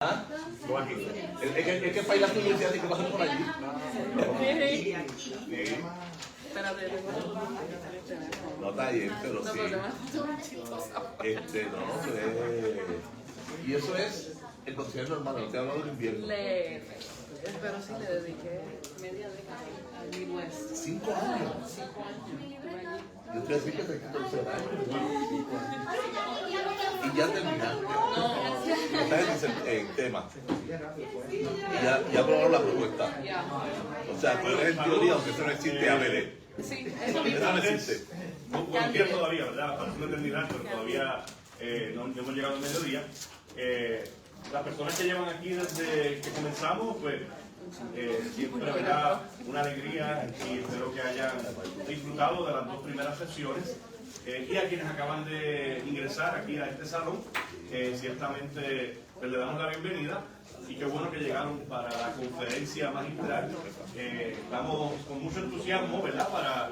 ¿Ah? Es que para ir a la universidad hay que pasar por allí. Espérate, no está bien, pero sí. No, y eso es el concierto normal, no te hablo del invierno. Pero sí le dediqué media década al Midwest. 5 años. 5 años. Yo te decía que te 14 años. Y ya terminaste. Estás en el tema. Y ya aprobaron la propuesta. O sea, tú eres en teoría, aunque eso no existe, ABD. Sí, eso no existe. No conocía todavía, ¿verdad? Parece una eternidad, pero todavía no hemos llegado al mediodía. Las personas que llevan aquí desde que comenzamos, pues siempre habrá una alegría y espero que hayan disfrutado de las 2 primeras sesiones. Y a quienes acaban de ingresar aquí a este salón, ciertamente pues, le damos la bienvenida y qué bueno que llegaron para la conferencia magistral. Estamos con mucho entusiasmo, ¿verdad?, para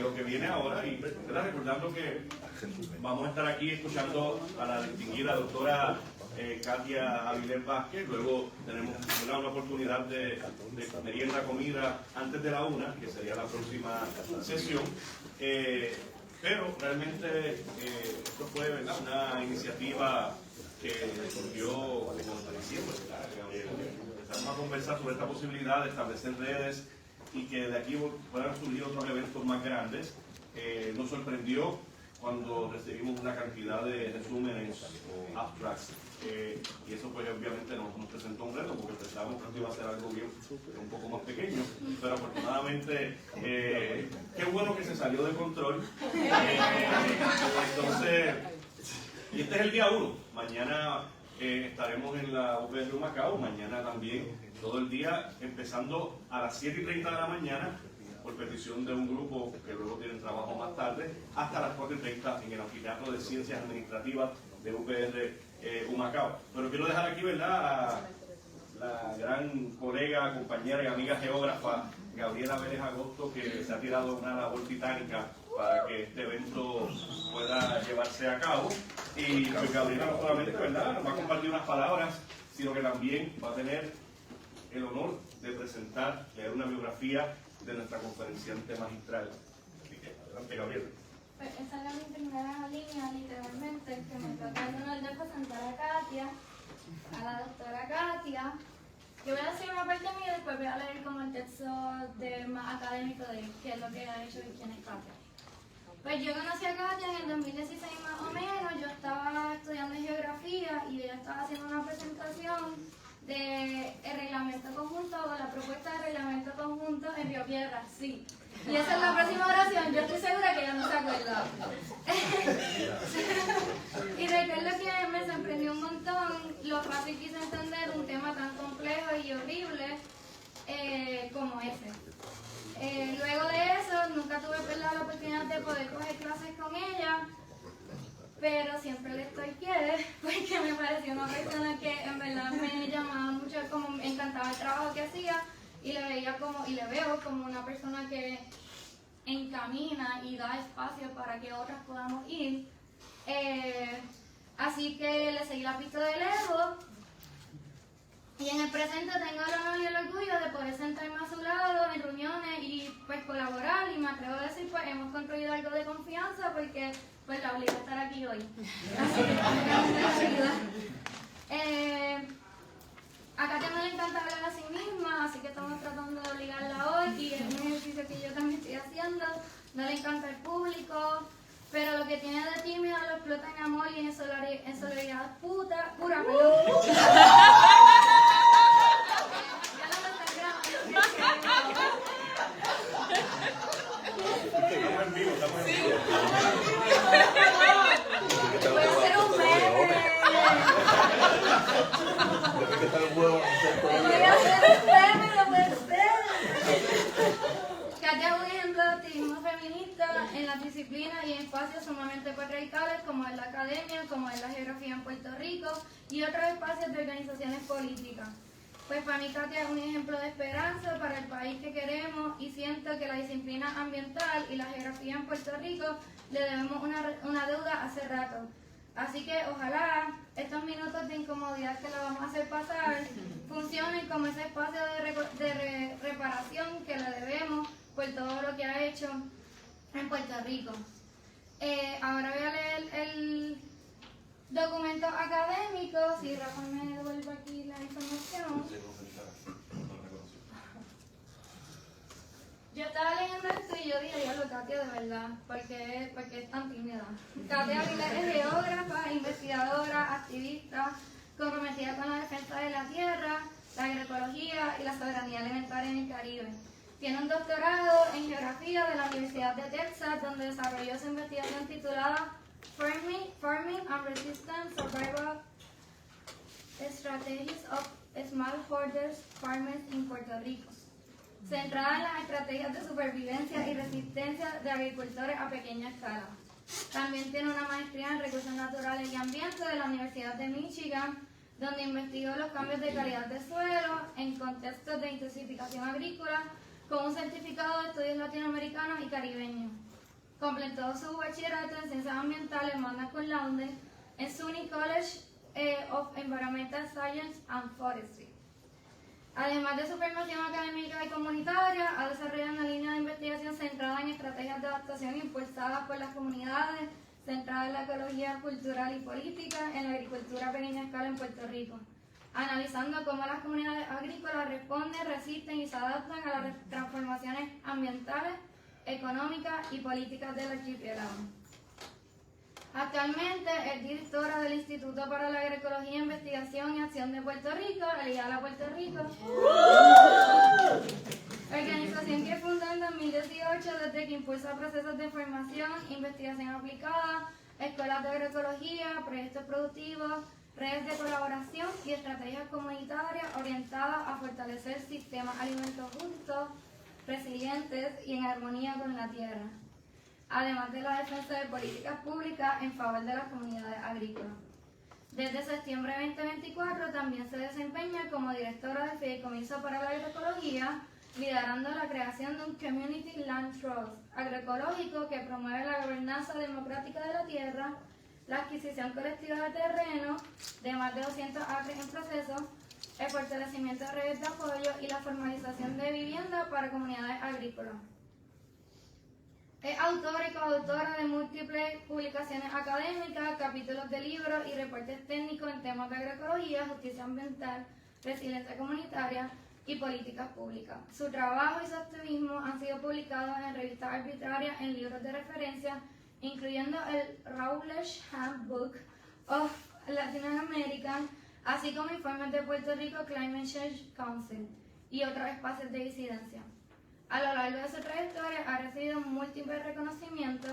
lo que viene ahora y ¿verdad? Recordando que vamos a estar aquí escuchando a la distinguida doctora Katia Avilés Vázquez. Luego tenemos una oportunidad de merienda, comida antes de la 1, que sería la próxima sesión. Pero realmente esto fue, ¿verdad?, una iniciativa que surgió, como diciendo, empezamos a conversar sobre esta posibilidad de establecer redes y que de aquí puedan surgir otros eventos más grandes. Nos sorprendió cuando recibimos una cantidad de resúmenes o abstracts, y eso pues obviamente nos presentó un reto porque pensábamos que iba a ser algo bien, un poco más pequeño, pero afortunadamente qué bueno que se salió de control. Entonces, y este es el día 1, mañana estaremos en la UPR Humacao, mañana también todo el día, empezando a las 7:30 de la mañana, por petición de un grupo que luego tienen trabajo más tarde, hasta las 4:30 en el Anfiteatro de Ciencias Administrativas de UPR Humacao. Pero quiero dejar aquí, ¿verdad?, a la gran colega, compañera y amiga geógrafa Gabriela Vélez Agosto, que se ha tirado una labor titánica para que este evento pueda llevarse a cabo. Y pues Gabriela no solamente, ¿verdad?, nos va a compartir unas palabras, sino que también va a tener el honor de presentar, leer una biografía de nuestra conferenciante magistral. Así que, adelante, Gabriela. Pues esa era mi primera línea, literalmente, que me toca el honor de presentar a Katia, a la doctora Katia. Yo voy a hacer una parte mía y después voy a leer como el texto más académico de qué es lo que ha hecho y quién es Katia. Pues yo conocí a Katia en el 2016 más o menos. Yo estaba estudiando geografía y ella estaba haciendo una presentación del reglamento conjunto o la propuesta de reglamento conjunto en Río Piedras, sí. Y esa es la próxima oración, yo estoy segura que ella no se acuerda. Y recuerdo que me sorprendió un montón lo fácil que hice entender un tema tan complejo y horrible como ese. Luego de eso, nunca tuve la oportunidad de poder coger clases con ella, pero siempre le estoy quiere porque me pareció una persona que en verdad me llamaba mucho, como me encantaba el trabajo que hacía y le veía como, y le veo como una persona que encamina y da espacio para que otras podamos ir. Así que le seguí la pista de lejos y en el presente tengo el honor y el orgullo de poder sentarme a su lado en reuniones y pues colaborar, y me atrevo a decir pues hemos construido algo de confianza porque pues la obliga a estar aquí hoy. Así que a Katia no le encanta hablar a sí misma, así que estamos tratando de obligarla hoy y es un ejercicio que yo también estoy haciendo. No le encanta el público, pero lo que tiene de tímida lo explota en amor y en solidaridad pura, perdón. Ya no me está grabando. Estamos en vivo, estamos en vivo. Voy a hacer un meme. Voy a hacer un meme, no puede ser. Katia es un ejemplo de activismo feminista en las disciplinas y en espacios sumamente patriarcales como es la academia, como es la geografía en Puerto Rico y otros espacios de organizaciones políticas. Pues para mí Katia es un ejemplo de esperanza para el país que queremos y siento que la disciplina ambiental y la geografía en Puerto Rico le debemos una deuda hace rato. Así que ojalá estos minutos de incomodidad que le vamos a hacer pasar funcionen como ese espacio de reparación que le debemos por todo lo que ha hecho en Puerto Rico. Ahora voy a leer el documento académico, si Rafa me devuelve aquí la información. Yo estaba leyendo esto y yo dije, diablo, Katia, de verdad, porque es tan tímida. Katia Aguilar es geógrafa, investigadora, activista, comprometida con la defensa de la tierra, la agroecología y la soberanía alimentaria en el Caribe. Tiene un doctorado en geografía de la Universidad de Texas, donde desarrolló su investigación titulada Farming and Resistant Survival Strategies of Smallholder Farmers in Puerto Rico, centrada en las estrategias de supervivencia y resistencia de agricultores a pequeña escala. También tiene una maestría en recursos naturales y ambiente de la Universidad de Michigan, donde investigó los cambios de calidad de suelo en contextos de intensificación agrícola con un certificado de estudios latinoamericanos y caribeños. Completó su bachillerato en ciencias ambientales magna cum laude en SUNY College of Environmental Science and Forestry. Además de su formación académica y comunitaria, ha desarrollado una línea de investigación centrada en estrategias de adaptación impulsadas por las comunidades, centrada en la ecología cultural y política en la agricultura a pequeña escala en Puerto Rico, analizando cómo las comunidades agrícolas responden, resisten y se adaptan a las transformaciones ambientales, económicas y políticas del archipiélago. Actualmente es directora del Instituto para la Agroecología, Investigación y Acción de Puerto Rico, el IALA Puerto Rico, organización que fundó en 2018 desde que impulsa procesos de información, investigación aplicada, escuelas de agroecología, proyectos productivos, redes de colaboración y estrategias comunitarias orientadas a fortalecer sistemas alimentos justos, resilientes y en armonía con la tierra, además de la defensa de políticas públicas en favor de las comunidades agrícolas. Desde septiembre de 2024 también se desempeña como directora del Fideicomiso para la Agroecología, liderando la creación de un Community Land Trust agroecológico que promueve la gobernanza democrática de la tierra, la adquisición colectiva de terreno de más de 200 acres en proceso, el fortalecimiento de redes de apoyo y la formalización de vivienda para comunidades agrícolas. Es autora y coautora de múltiples publicaciones académicas, capítulos de libros y reportes técnicos en temas de agroecología, justicia ambiental, resiliencia comunitaria y políticas públicas. Su trabajo y su activismo han sido publicados en revistas arbitrarias, en libros de referencia, incluyendo el Routledge Handbook of Latin America, así como informes de Puerto Rico Climate Change Council y otros espacios de disidencia. A lo largo de su trayectoria ha recibido múltiples reconocimientos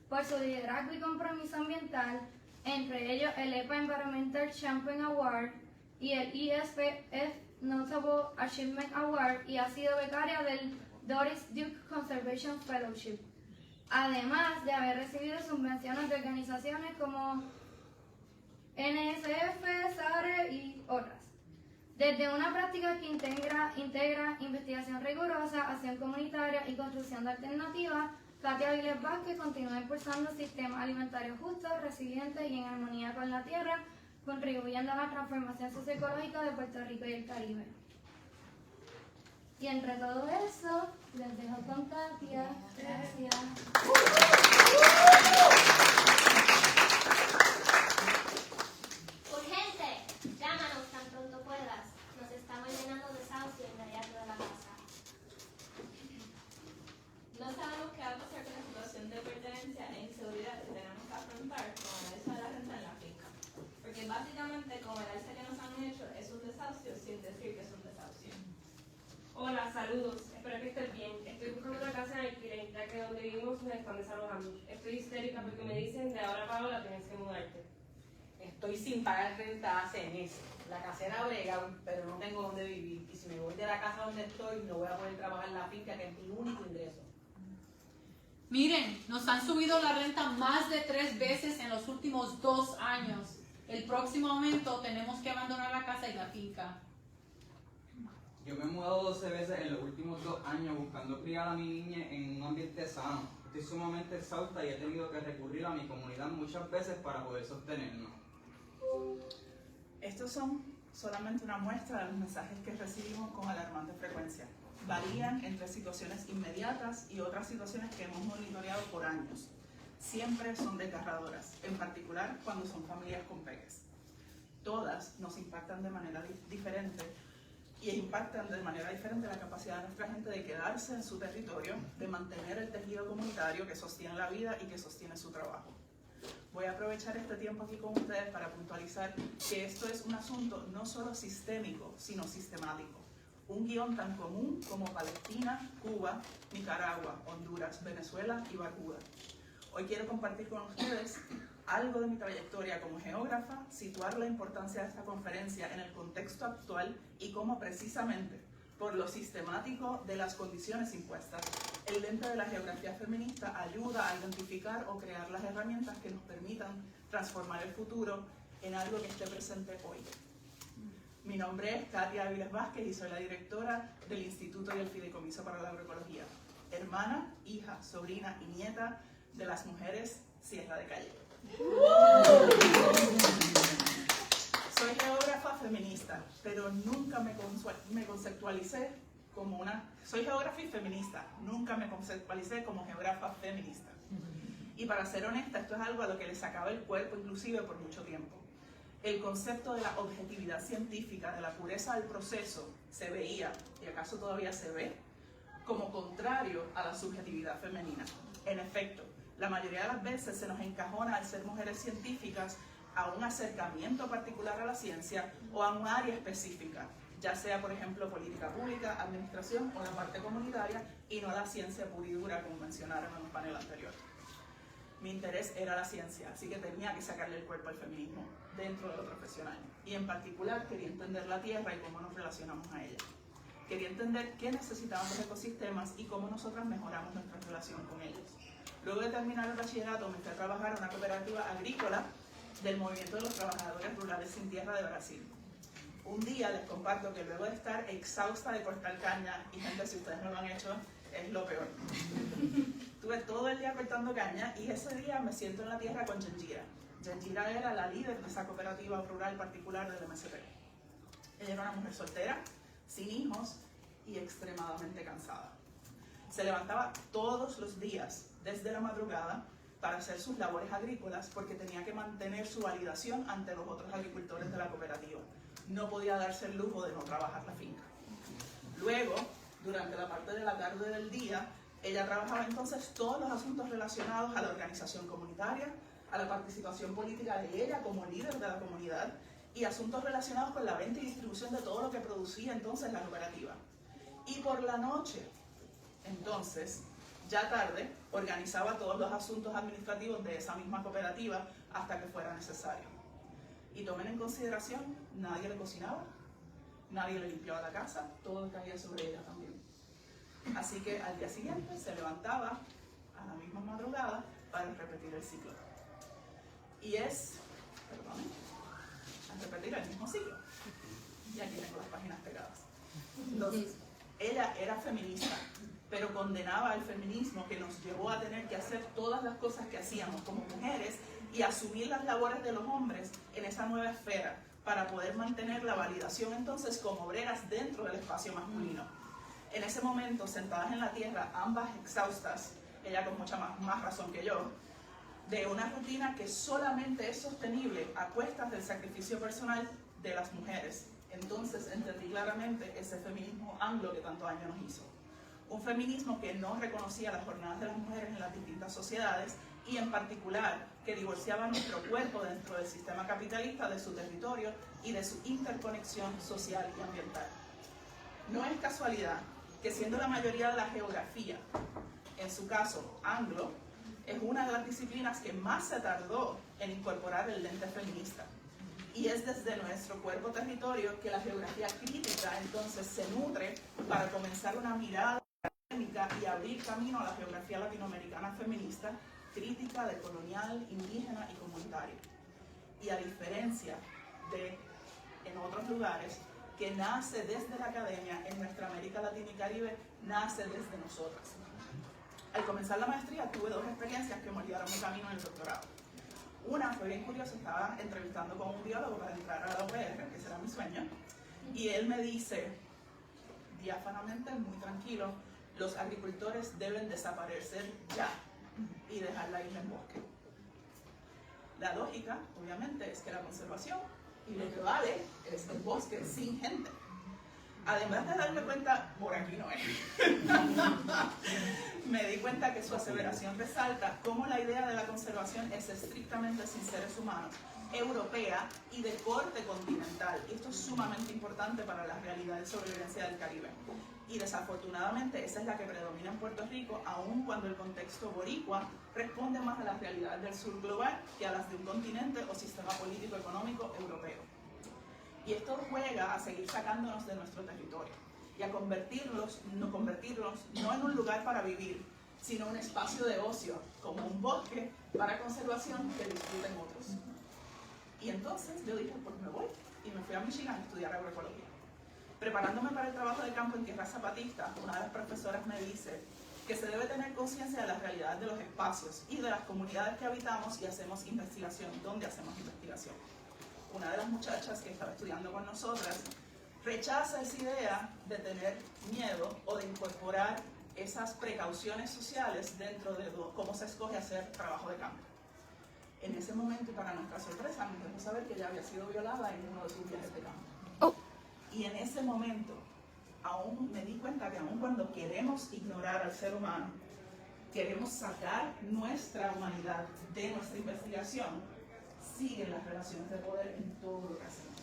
por su liderazgo y compromiso ambiental, entre ellos el EPA Environmental Champion Award y el ESPF Notable Achievement Award, y ha sido becaria del Doris Duke Conservation Fellowship, además de haber recibido subvenciones de organizaciones como NSF, SARE y otras. Desde una práctica que integra investigación rigurosa, acción comunitaria y construcción de alternativas, Katia Aguilar Vázquez continúa impulsando sistemas alimentarios justos, resilientes y en armonía con la tierra, contribuyendo a la transformación socioecológica de Puerto Rico y el Caribe. Y entre todo eso, les dejo con Katia. Gracias. Urgente, llámanos tan pronto puedas. Nos estamos llenando de desahucio en la yarda de la casa. No sabemos qué va a pasar con la situación de pertenencia e inseguridad que tenemos que afrontar con el alza de la renta en la finca. Porque básicamente con el alza que nos han hecho es un desahucio sin decir que es un desahucio. Hola, saludos. Espero que estés bien. Estoy buscando una casa en alquiler, ya que donde vivimos nos están desalojando. Estoy histérica porque me dicen de ahora para ahora tienes que mudarte. Estoy sin pagar renta hace meses. La casera brega, pero no tengo dónde vivir. Y si me voy de la casa donde estoy, no voy a poder trabajar en la finca, que es mi único ingreso. Miren, nos han subido la renta más de 3 veces en los últimos 2 años. El próximo aumento tenemos que abandonar la casa y la finca. Yo me he mudado 12 veces en los últimos 2 años buscando criar a mi niña en un ambiente sano. Estoy sumamente exhausta y he tenido que recurrir a mi comunidad muchas veces para poder sostenernos. Estos son solamente una muestra de los mensajes que recibimos con alarmante frecuencia. Varían entre situaciones inmediatas y otras situaciones que hemos monitoreado por años. Siempre son desgarradoras, en particular cuando son familias con peques. Todas nos impactan de manera diferente y impactan de manera diferente la capacidad de nuestra gente de quedarse en su territorio, de mantener el tejido comunitario que sostiene la vida y que sostiene su trabajo. Voy a aprovechar este tiempo aquí con ustedes para puntualizar que esto es un asunto no solo sistémico, sino sistemático. Un guión tan común como Palestina, Cuba, Nicaragua, Honduras, Venezuela y Barbuda. Hoy quiero compartir con ustedes algo de mi trayectoria como geógrafa, situar la importancia de esta conferencia en el contexto actual y cómo precisamente, por lo sistemático de las condiciones impuestas, el lente de la geografía feminista ayuda a identificar o crear las herramientas que nos permitan transformar el futuro en algo que esté presente hoy. Mi nombre es Katia Áviles Vázquez y soy la directora del Instituto y el Fideicomiso para la Agroecología, hermana, hija, sobrina y nieta de las mujeres Sierra de Calle. Soy geógrafa feminista, pero nunca me conceptualicé como una... Soy geógrafa y feminista, nunca me conceptualicé como geógrafa feminista. Y para ser honesta, esto es algo a lo que le sacaba el cuerpo inclusive por mucho tiempo. El concepto de la objetividad científica, de la pureza del proceso, se veía, y acaso todavía se ve, como contrario a la subjetividad femenina. En efecto, la mayoría de las veces se nos encajona al ser mujeres científicas a un acercamiento particular a la ciencia o a un área específica, ya sea, por ejemplo, política pública, administración o la parte comunitaria, y no la ciencia pura y dura, como mencionaron en el panel anterior. Mi interés era la ciencia, así que tenía que sacarle el cuerpo al feminismo dentro de lo profesional. Y en particular quería entender la Tierra y cómo nos relacionamos a ella. Quería entender qué necesitaban los ecosistemas y cómo nosotras mejoramos nuestra relación con ellos. Luego de terminar el bachillerato me fui a trabajar en una cooperativa agrícola del Movimiento de los Trabajadores Rurales Sin Tierra de Brasil. Un día les comparto que luego de estar exhausta de cortar caña, y gente, si ustedes no lo han hecho, es lo peor. Estuve todo el día cortando caña y ese día me siento en la tierra con Yenjira. Yenjira era la líder de esa cooperativa rural particular del MSP. Ella era una mujer soltera, sin hijos y extremadamente cansada. Se levantaba todos los días, desde la madrugada, para hacer sus labores agrícolas porque tenía que mantener su validación ante los otros agricultores de la cooperativa. No podía darse el lujo de no trabajar la finca. Luego, durante la parte de la tarde del día, ella trabajaba entonces todos los asuntos relacionados a la organización comunitaria, a la participación política de ella como líder de la comunidad y asuntos relacionados con la venta y distribución de todo lo que producía entonces la cooperativa. Y por la noche, entonces, ya tarde, organizaba todos los asuntos administrativos de esa misma cooperativa hasta que fuera necesario. Y tomen en consideración, nadie le cocinaba, nadie le limpiaba la casa, todo caía sobre ella también. Así que al día siguiente se levantaba a la misma madrugada para repetir el ciclo. Y es, perdón, a repetir el mismo ciclo. Y aquí tengo las páginas pegadas. Entonces, ella era feminista, pero condenaba el feminismo que nos llevó a tener que hacer todas las cosas que hacíamos como mujeres y asumir las labores de los hombres en esa nueva esfera para poder mantener la validación entonces como obreras dentro del espacio masculino. En ese momento, sentadas en la tierra, ambas exhaustas, ella con mucha más razón que yo, de una rutina que solamente es sostenible a cuestas del sacrificio personal de las mujeres. Entonces entendí claramente ese feminismo anglo que tanto daño nos hizo. Un feminismo que no reconocía las jornadas de las mujeres en las distintas sociedades y en particular que divorciaba nuestro cuerpo dentro del sistema capitalista de su territorio y de su interconexión social y ambiental. No es casualidad que siendo la mayoría de la geografía, en su caso anglo, es una de las disciplinas que más se tardó en incorporar el lente feminista. Y es desde nuestro cuerpo territorio que la geografía crítica entonces se nutre para comenzar una mirada académica y abrir camino a la geografía latinoamericana feminista, crítica, decolonial, indígena y comunitaria. Y a diferencia de en otros lugares, que nace desde la academia, en nuestra América Latina y Caribe, nace desde nosotras. Al comenzar la maestría tuve dos experiencias que moldearon mi camino en el doctorado. Una fue bien curiosa, estaba entrevistando con un biólogo para entrar a la UPR, que ese era mi sueño, y él me dice, diáfanamente, muy tranquilo, los agricultores deben desaparecer ya y dejar la isla en bosque. La lógica, obviamente, es que la conservación y lo que vale es el bosque sin gente. Además de darme cuenta, por aquí no es, me di cuenta que su aseveración resalta cómo la idea de la conservación es estrictamente sin seres humanos, europea y de corte continental. Y esto es sumamente importante para la realidad de sobrevivencia del Caribe. Y desafortunadamente esa es la que predomina en Puerto Rico, aun cuando el contexto boricua responde más a las realidades del sur global que a las de un continente o sistema político-económico europeo. Y esto juega a seguir sacándonos de nuestro territorio y a convertirlos no en un lugar para vivir, sino un espacio de ocio, como un bosque para conservación que disfruten otros. Y entonces yo dije, pues me voy, y me fui a Michigan a estudiar agroecología. Preparándome para el trabajo de campo en tierra zapatista, una de las profesoras me dice que se debe tener conciencia de la realidad de los espacios y de las comunidades que habitamos y hacemos investigación, donde hacemos investigación. Una de las muchachas que estaba estudiando con nosotras rechaza esa idea de tener miedo o de incorporar esas precauciones sociales dentro de cómo se escoge hacer trabajo de campo. En ese momento, y para nuestra sorpresa, nos dejó saber que ella había sido violada en uno de sus viajes de campo. Y en ese momento, aún me di cuenta que aún cuando queremos ignorar al ser humano, queremos sacar nuestra humanidad de nuestra investigación, siguen las relaciones de poder en todo lo que hacemos.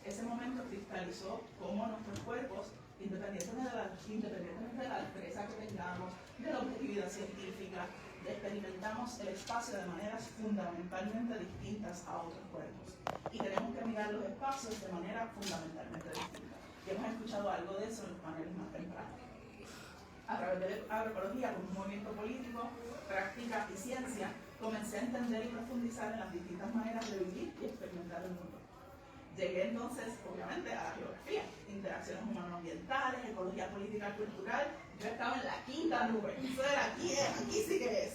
Ese momento cristalizó cómo nuestros cuerpos, independientemente de la destreza que tengamos, de la objetividad científica, experimentamos el espacio de maneras fundamentalmente distintas a otros cuerpos. Y tenemos que mirar los espacios de manera fundamentalmente distinta. Y hemos escuchado algo de eso en los paneles más tempranos. A través de la agroecología, como un movimiento político, práctica y ciencia, comencé a entender y profundizar en las distintas maneras de vivir y experimentar el mundo. Llegué entonces, obviamente, a la geografía, interacciones humano-ambientales, ecología política y cultural. Yo estaba en la quinta nube, eso era aquí sí que es.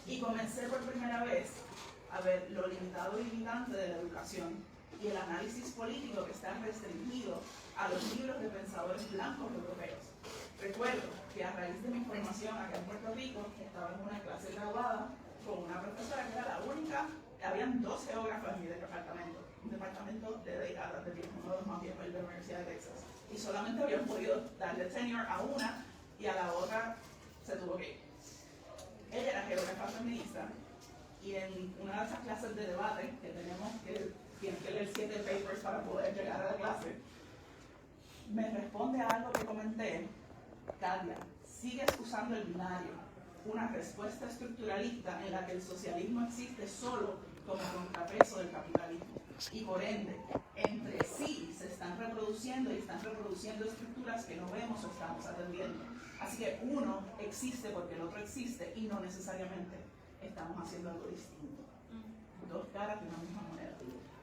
Y comencé por primera vez a ver lo limitado y limitante de la educación y el análisis político que está restringido a los libros de pensadores blancos europeos. Recuerdo que a raíz de mi formación acá en Puerto Rico, estaba en una clase graduada con una profesora que era la única, habían 2 geógrafos en mi departamento, un departamento de décadas de tiempo, uno de los más viejos de la Universidad de Texas, y solamente habían podido darle tenure a una y a la otra se tuvo que ir. Ella era geógrafa feminista y en una de esas clases de debate que tenemos que tienes que leer 7 papers para poder llegar a la clase, me responde a algo que comenté: Katia, sigues usando el binario, una respuesta estructuralista en la que el socialismo existe solo como contrapeso del capitalismo. Y por ende, entre sí se están reproduciendo y están reproduciendo estructuras que no vemos o estamos atendiendo. Así que uno existe porque el otro existe y no necesariamente estamos haciendo algo distinto. 2 caras de una misma moneda.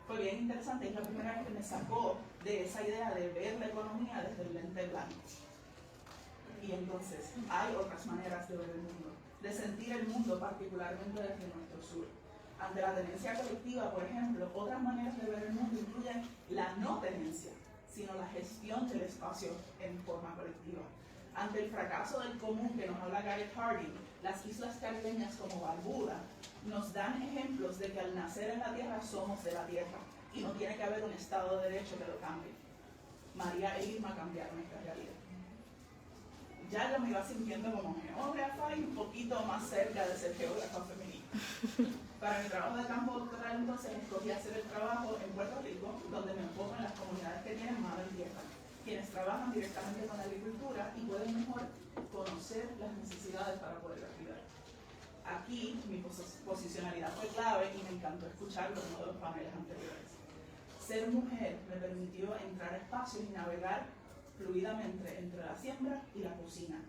Fue bien interesante, es la primera vez que me sacó de esa idea de ver la economía desde el lente blanco. Y entonces hay otras maneras de ver el mundo, de sentir el mundo, particularmente desde nuestro sur. Ante la tenencia colectiva, por ejemplo, otras maneras de ver el mundo incluyen la no tenencia, sino la gestión del espacio en forma colectiva. Ante el fracaso del común que nos habla Gareth Harding, las islas caribeñas como Barbuda nos dan ejemplos de que al nacer en la tierra somos de la tierra y no tiene que haber un Estado de Derecho que lo cambie. María e Irma cambiaron esta realidad. Ya yo me iba sintiendo como geógrafa y un poquito más cerca de ser geógrafa feminista. Para mi trabajo de campo doctoral, entonces, escogí hacer el trabajo en Puerto Rico, donde me enfoco en las comunidades que tienen mano en tierra, quienes trabajan directamente con la agricultura y pueden mejor conocer las necesidades para poder ayudar. Aquí mi posicionalidad fue clave y me encantó escucharlo en uno de los paneles anteriores. Ser mujer me permitió entrar a espacios y navegar fluidamente entre la siembra y la cocina.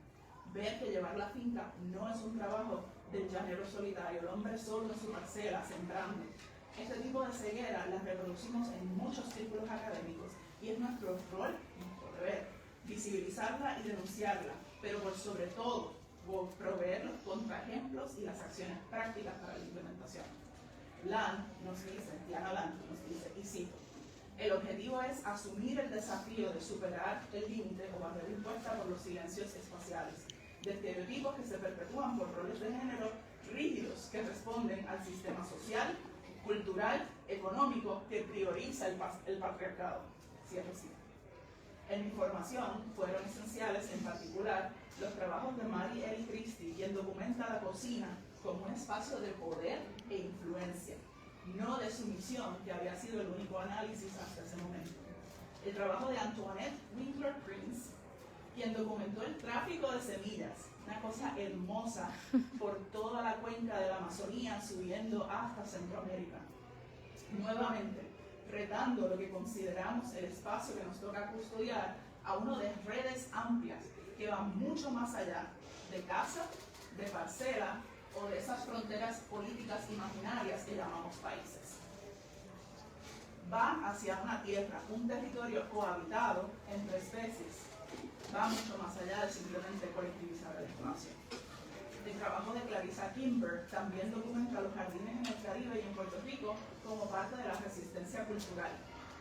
Ver que llevar la finca no es un trabajo del llanero solitario, el hombre solo en su parcela, sembrando. Este tipo de ceguera las reproducimos en muchos círculos académicos y es nuestro rol, nuestro deber, visibilizarla y denunciarla, pero por sobre todo proveer los contraejemplos y las acciones prácticas para la implementación. Diana Land nos dice, y cito, el objetivo es asumir el desafío de superar el límite o barrera impuesta por los silencios espaciales, de estereotipos que se perpetúan por roles de género rígidos que responden al sistema social, cultural, económico que prioriza el patriarcado. Cierro cita. En mi formación fueron esenciales, en particular, los trabajos de Mary L. Christie, quien documenta la cocina como un espacio de poder e influencia, no de sumisión, que había sido el único análisis hasta ese momento. El trabajo de Antoinette Winkler Prince, quien documentó el tráfico de semillas, una cosa hermosa, por toda la cuenca de la Amazonía, subiendo hasta Centroamérica. Nuevamente, retando lo que consideramos el espacio que nos toca custodiar a uno de redes amplias que van mucho más allá de casa, de parcela o de esas fronteras políticas imaginarias que llamamos países. Va hacia una tierra, un territorio cohabitado entre especies. Va mucho más allá de simplemente colectivizar el espacio. El trabajo de Clarissa Kimber también documenta los jardines en el Caribe y en Puerto Rico como parte de la resistencia cultural,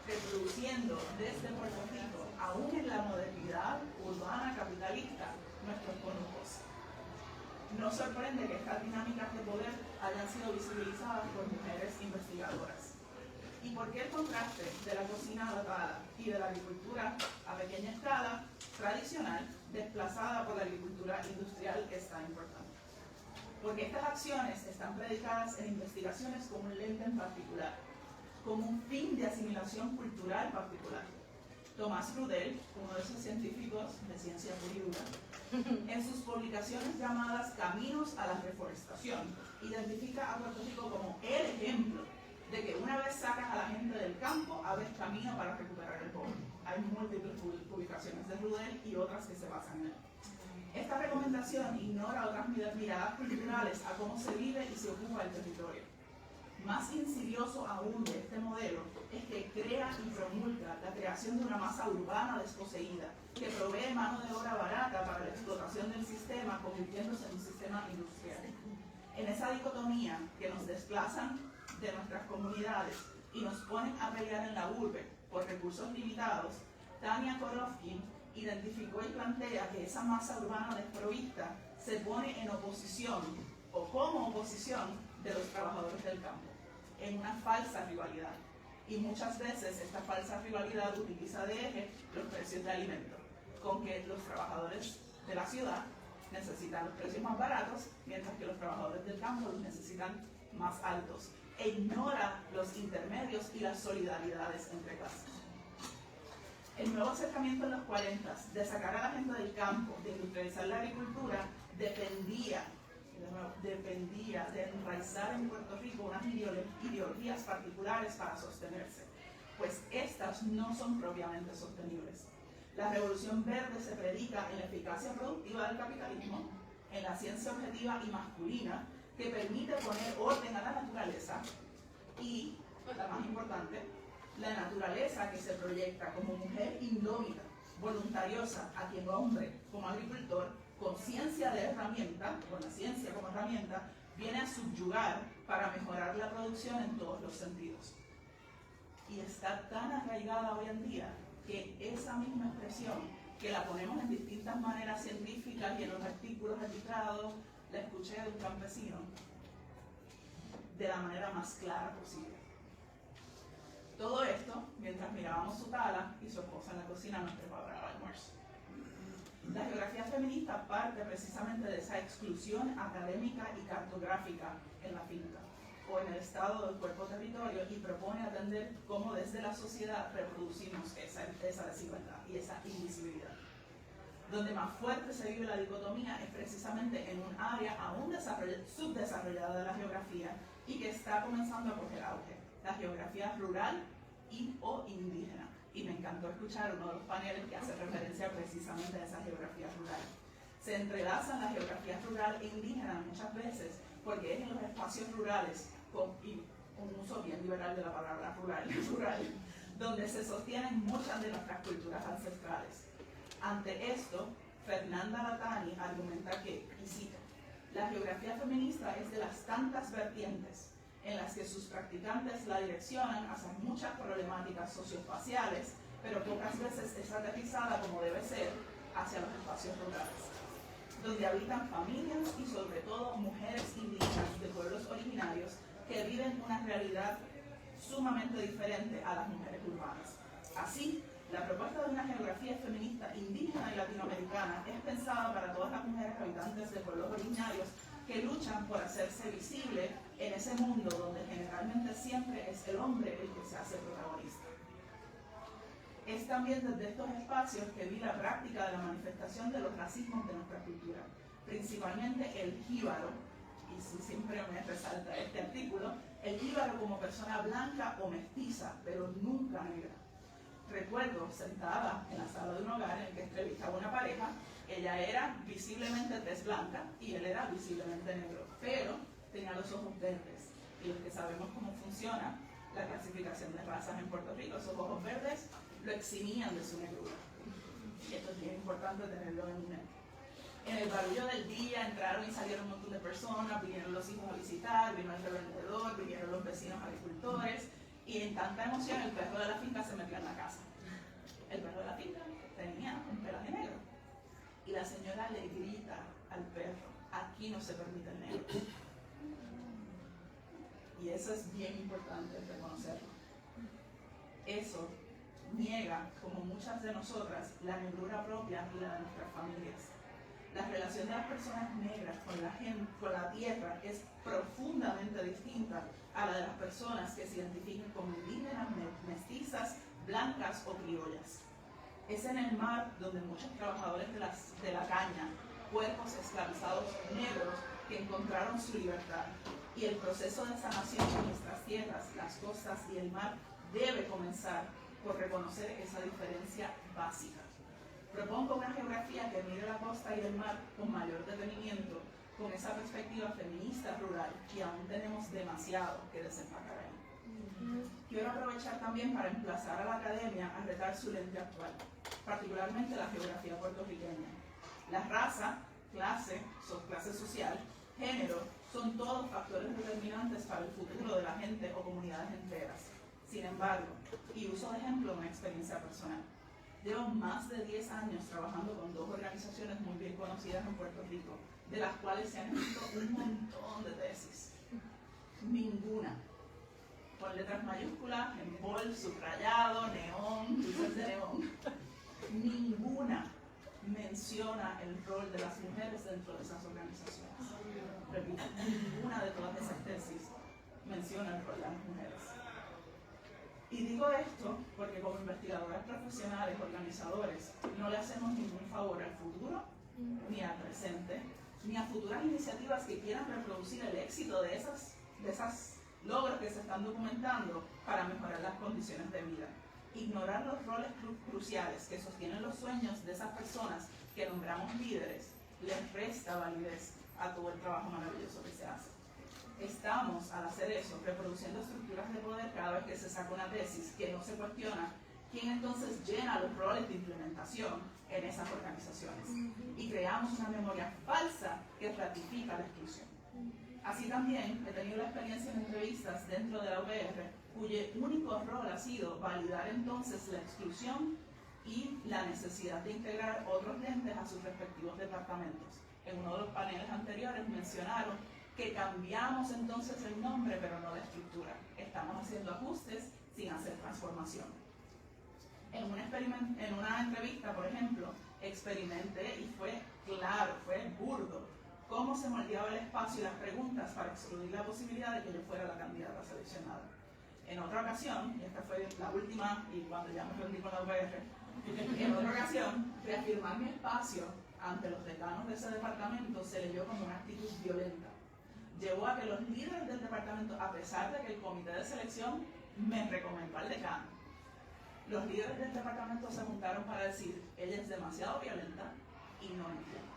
reproduciendo desde Puerto Rico, aún en la modernidad urbana capitalista, nuestros conujos. No sorprende que estas dinámicas de poder hayan sido visibilizadas por mujeres investigadoras. ¿Y por qué el contraste de la cocina adaptada y de la agricultura a pequeña escala tradicional desplazada por la agricultura industrial es tan importante? Porque estas acciones están predicadas en investigaciones con un lente en particular, con un fin de asimilación cultural particular. Tomás Rudel, uno de esos científicos de ciencia pura y dura, en sus publicaciones llamadas Caminos a la Reforestación, identifica a Puerto Rico como el ejemplo de que una vez sacas a la gente del campo, abres camino para recuperar el pueblo. Hay múltiples publicaciones de Rudel y otras que se basan en él. Esta recomendación ignora otras miradas culturales a cómo se vive y se ocupa el territorio. Más insidioso aún de este modelo es que crea y promulga la creación de una masa urbana desposeída que provee mano de obra barata para la explotación del sistema, convirtiéndose en un sistema industrial. En esa dicotomía que nos desplazan de nuestras comunidades y nos ponen a pelear en la urbe por recursos limitados, Tania Korofsky identificó y plantea que esa masa urbana desprovista se pone en oposición o como oposición de los trabajadores del campo, en una falsa rivalidad. Y muchas veces esta falsa rivalidad utiliza de eje los precios de alimentos, con que los trabajadores de la ciudad necesitan los precios más baratos, mientras que los trabajadores del campo los necesitan más altos, e ignora los intermedios y las solidaridades entre clases. El nuevo acercamiento en los 40 de sacar a la gente del campo, de industrializar la agricultura, dependía de enraizar en Puerto Rico unas ideologías particulares para sostenerse, pues estas no son propiamente sostenibles. La revolución verde se predica en la eficacia productiva del capitalismo, en la ciencia objetiva y masculina que permite poner orden a la naturaleza y, la más importante, la naturaleza que se proyecta como mujer indómita, voluntariosa, a quien hombre, como agricultor, con ciencia de herramienta, con la ciencia como herramienta, viene a subyugar para mejorar la producción en todos los sentidos. Y está tan arraigada hoy en día que esa misma expresión, que la ponemos en distintas maneras científicas y en los artículos editados, la escuché de un campesino de la manera más clara posible. Todo esto mientras mirábamos su tala y su esposa en la cocina nos preparaba el almuerzo. La geografía feminista parte precisamente de esa exclusión académica y cartográfica en la finca o en el estado del cuerpo territorio y propone atender cómo desde la sociedad reproducimos esa desigualdad y esa invisibilidad. Donde más fuerte se vive la dicotomía es precisamente en un área aún subdesarrollada de la geografía y que está comenzando a coger auge, la geografía rural y o indígena. Y me encantó escuchar uno de los paneles que hace referencia precisamente a esa geografía rural. Se entrelazan la geografía rural e indígena muchas veces porque es en los espacios rurales, y un uso bien liberal de la palabra rural, donde se sostienen muchas de nuestras culturas ancestrales. Ante esto, Fernanda Latani argumenta que, y cito, la geografía feminista es de las tantas vertientes en las que sus practicantes la direccionan hacia muchas problemáticas socioespaciales, pero pocas veces es aterrizada como debe ser hacia los espacios rurales, donde habitan familias y sobre todo mujeres indígenas de pueblos originarios que viven una realidad sumamente diferente a las mujeres urbanas. Así, la propuesta de una geografía feminista indígena y latinoamericana es pensada para todas las mujeres habitantes de pueblos originarios que luchan por hacerse visible en ese mundo donde generalmente siempre es el hombre el que se hace protagonista. Es también desde estos espacios que vi la práctica de la manifestación de los racismos de nuestra cultura, principalmente el jíbaro, y siempre me resalta este artículo, el jíbaro como persona blanca o mestiza, pero nunca negra. Recuerdo sentada en la sala de un hogar en el que entrevistaba una pareja, ella era visiblemente tez blanca y él era visiblemente negro, pero tenía los ojos verdes. Y los que sabemos cómo funciona la clasificación de razas en Puerto Rico, esos ojos verdes lo eximían de su negrura. Y esto es bien importante tenerlo en mente. En el barullo del día entraron y salieron un montón de personas, vinieron los hijos a visitar, vino el revendedor, vinieron los vecinos agricultores, y en tanta emoción el perro de la finca se metió en la casa. El perro de la finca tenía un pelaje negro. Y la señora le grita al perro, aquí no se permite el negro. Y eso es bien importante reconocerlo. Eso niega, como muchas de nosotras, la negrura propia y la de nuestras familias. La relación de las personas negras con la tierra es profundamente distinta a la de las personas que se identifican como indígenas, mestizas, blancas o criollas. Es en el mar donde muchos trabajadores de la caña, cuerpos esclavizados negros, que encontraron su libertad. Y el proceso de sanación de nuestras tierras, las costas y el mar debe comenzar por reconocer esa diferencia básica. Propongo una geografía que mire la costa y el mar con mayor detenimiento, con esa perspectiva feminista rural, y aún tenemos demasiado que desempacar ahí. Quiero aprovechar también para emplazar a la academia a retar su lente actual, particularmente la geografía puertorriqueña. La raza, clase social, género, son todos factores determinantes para el futuro de la gente o comunidades enteras. Sin embargo, y uso de ejemplo una experiencia personal, llevo más de 10 años trabajando con dos organizaciones muy bien conocidas en Puerto Rico, de las cuales se han escrito un montón de tesis. Ninguna, con letras mayúsculas, en bold, subrayado, neón, luces de neón, ninguna menciona el rol de las mujeres dentro de esas organizaciones. Repito, ninguna de todas esas tesis menciona el rol de las mujeres. Y digo esto porque como investigadoras profesionales, organizadores, no le hacemos ningún favor al futuro, ni al presente, ni a futuras iniciativas que quieran reproducir el éxito de esas logros que se están documentando para mejorar las condiciones de vida. Ignorar los roles cruciales que sostienen los sueños de esas personas que nombramos líderes les resta validez a todo el trabajo maravilloso que se hace. Estamos, al hacer eso, reproduciendo estructuras de poder cada vez que se saca una tesis que no se cuestiona quién entonces llena los roles de implementación en esas organizaciones. Y creamos una memoria falsa que ratifica la exclusión. Así también he tenido la experiencia en entrevistas dentro de la UPR, cuyo único rol ha sido validar entonces la exclusión y la necesidad de integrar otros lentes a sus respectivos departamentos. En uno de los paneles anteriores mencionaron que cambiamos entonces el nombre, pero no la estructura. Estamos haciendo ajustes sin hacer transformación. En una entrevista, por ejemplo, experimenté y fue claro, fue burdo, cómo se moldeaba el espacio y las preguntas para excluir la posibilidad de que yo fuera la candidata seleccionada. En otra ocasión, y esta fue la última, y cuando ya me rendí con la UPR, en otra ocasión, reafirmar mi espacio ante los decanos de ese departamento se leyó como una actitud violenta. Llevó a que los líderes del departamento, a pesar de que el comité de selección me recomendó al decano, los líderes del departamento se juntaron para decir, ella es demasiado violenta y no entiende.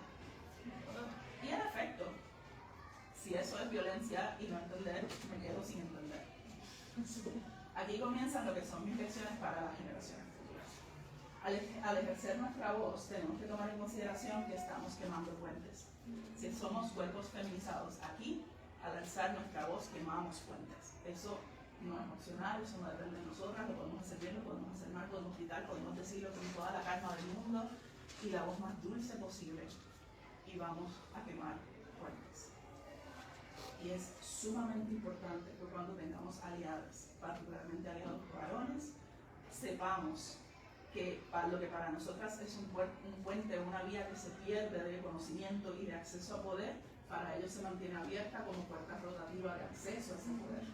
Y en efecto, si eso es violencia y no entender, me quedo sin entender. Aquí comienzan lo que son mis lecciones para las generaciones futuras. Al ejercer nuestra voz, tenemos que tomar en consideración que estamos quemando puentes. Si somos cuerpos feminizados aquí, al alzar nuestra voz, quemamos puentes. Eso no es opcional, eso no depende de nosotras, lo podemos hacer bien, lo podemos hacer mal, podemos gritar, podemos decirlo con toda la calma del mundo y la voz más dulce posible. Y vamos a quemar puentes. Y es sumamente importante que cuando tengamos aliados, particularmente aliados varones, sepamos que lo que para nosotras es un puente, una vía que se pierde de conocimiento y de acceso a poder, para ellos se mantiene abierta como puerta rotativa de acceso a ese poder.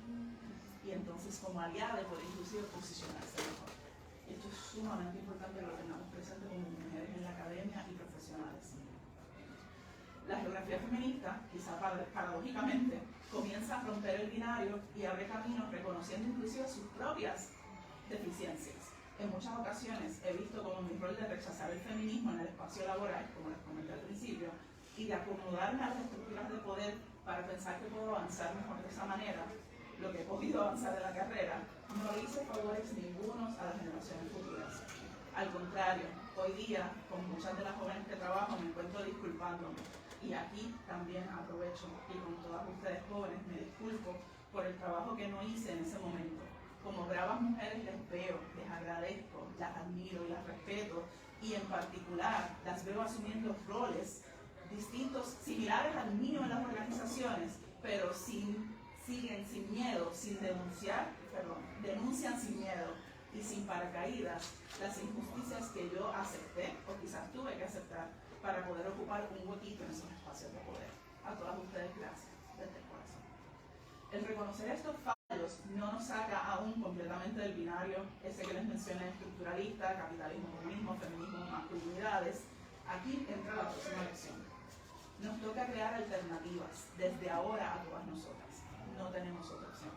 Y entonces como aliada puede inclusive posicionarse mejor. Esto es sumamente importante que lo tengamos presente como mujeres en la academia y profesionales. La geografía feminista, quizá paradójicamente, comienza a romper el binario y abre caminos reconociendo inclusive sus propias deficiencias. En muchas ocasiones he visto como mi rol de rechazar el feminismo en el espacio laboral, como les comenté al principio, y de acomodarme a las estructuras de poder para pensar que puedo avanzar mejor de esa manera, lo que he podido avanzar en la carrera, no le hice favores ningunos a las generaciones futuras. Al contrario, hoy día, con muchas de las jóvenes que trabajo, me encuentro disculpándome. Y aquí también aprovecho y con todas ustedes jóvenes me disculpo por el trabajo que no hice en ese momento. Como bravas mujeres les veo, les agradezco, las admiro y las respeto, y en particular las veo asumiendo roles distintos, similares al mío en las organizaciones, pero siguen sin miedo, sin denuncian sin miedo y sin paracaídas las injusticias que yo acepté o quizás tuve que aceptar para poder ocupar un huequito en esos espacios de poder. A todas ustedes, gracias, desde el corazón. El reconocer estos fallos no nos saca aún completamente del binario, ese que les mencioné, estructuralista, capitalismo, comunismo, feminismo, masculinidades. Aquí entra la próxima lección. Nos toca crear alternativas desde ahora a todas nosotras. No tenemos otra opción.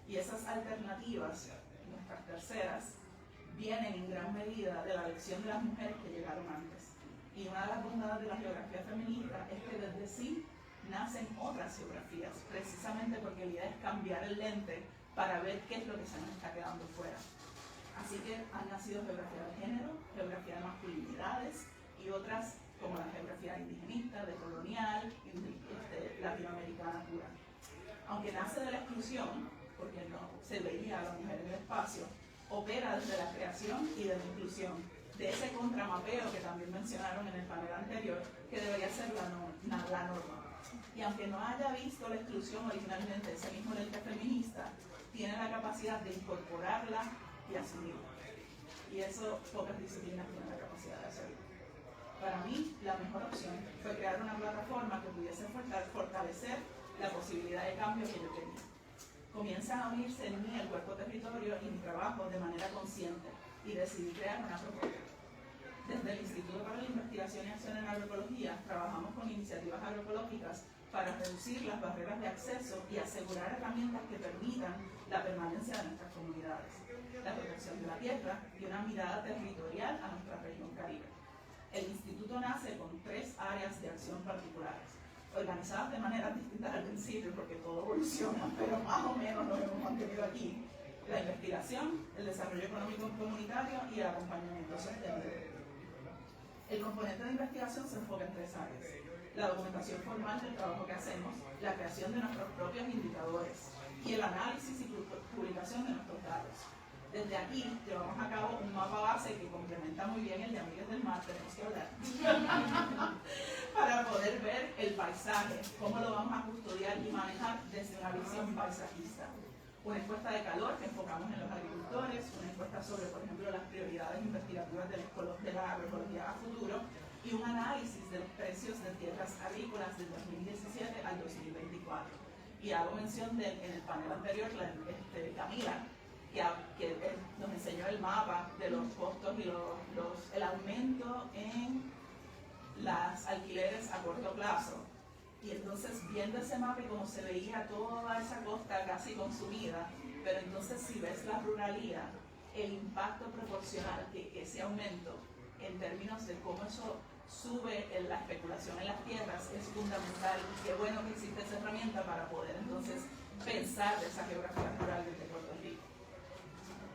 Y esas alternativas, nuestras terceras, vienen en gran medida de la lección de las mujeres que llegaron antes. Y una de las bondades de la geografía feminista es que desde sí nacen otras geografías, precisamente porque la idea es cambiar el lente para ver qué es lo que se nos está quedando fuera. Así que han nacido geografía de género, geografía de masculinidades y otras como la geografía indigenista, decolonial, latinoamericana pura. Aunque nace de la exclusión, porque no se veía a la mujer en el espacio, opera desde la creación y de la inclusión, de ese contramapeo que también mencionaron en el panel anterior, que debería ser la norma. Y aunque no haya visto la exclusión originalmente ese mismo lente feminista, tiene la capacidad de incorporarla y asumirla. Y eso pocas disciplinas tienen la capacidad de hacerlo. Para mí, la mejor opción fue crear una plataforma que pudiese fortalecer la posibilidad de cambio que yo tenía. Comienza a unirse en mí el cuerpo territorio y mi trabajo de manera consciente y decidí crear una propuesta. Desde el Instituto para la Investigación y Acción en Agroecología trabajamos con iniciativas agroecológicas para reducir las barreras de acceso y asegurar herramientas que permitan la permanencia de nuestras comunidades, la protección de la tierra y una mirada territorial a nuestra región Caribe. El instituto nace con 3 áreas de acción particulares, organizadas de maneras distintas al principio porque todo evoluciona, pero más o menos lo hemos mantenido aquí: la investigación, el desarrollo económico comunitario y el acompañamiento sostenible. El componente de investigación se enfoca en 3 áreas: la documentación formal del trabajo que hacemos, la creación de nuestros propios indicadores y el análisis y publicación de nuestros datos. Desde aquí llevamos a cabo un mapa base que complementa muy bien el de Amigas del Mar, tenemos que hablar, para poder ver el paisaje, cómo lo vamos a custodiar y manejar desde una visión paisajista. Una encuesta de calor que enfocamos en los agricultores, una encuesta sobre, por ejemplo, las prioridades investigativas de la agroecología a futuro y un análisis de los precios de tierras agrícolas del 2017 al 2024. Y hago mención de, en el panel anterior, Camila, que nos enseñó el mapa de los costos y el aumento en las alquileres a corto plazo. Y entonces viendo ese mapa y cómo se veía toda esa costa casi consumida, pero entonces si ves la ruralía, el impacto proporcional que ese aumento en términos de cómo eso sube en la especulación en las tierras es fundamental, y qué bueno que existe esa herramienta para poder entonces pensar de esa geografía rural desde Puerto Rico.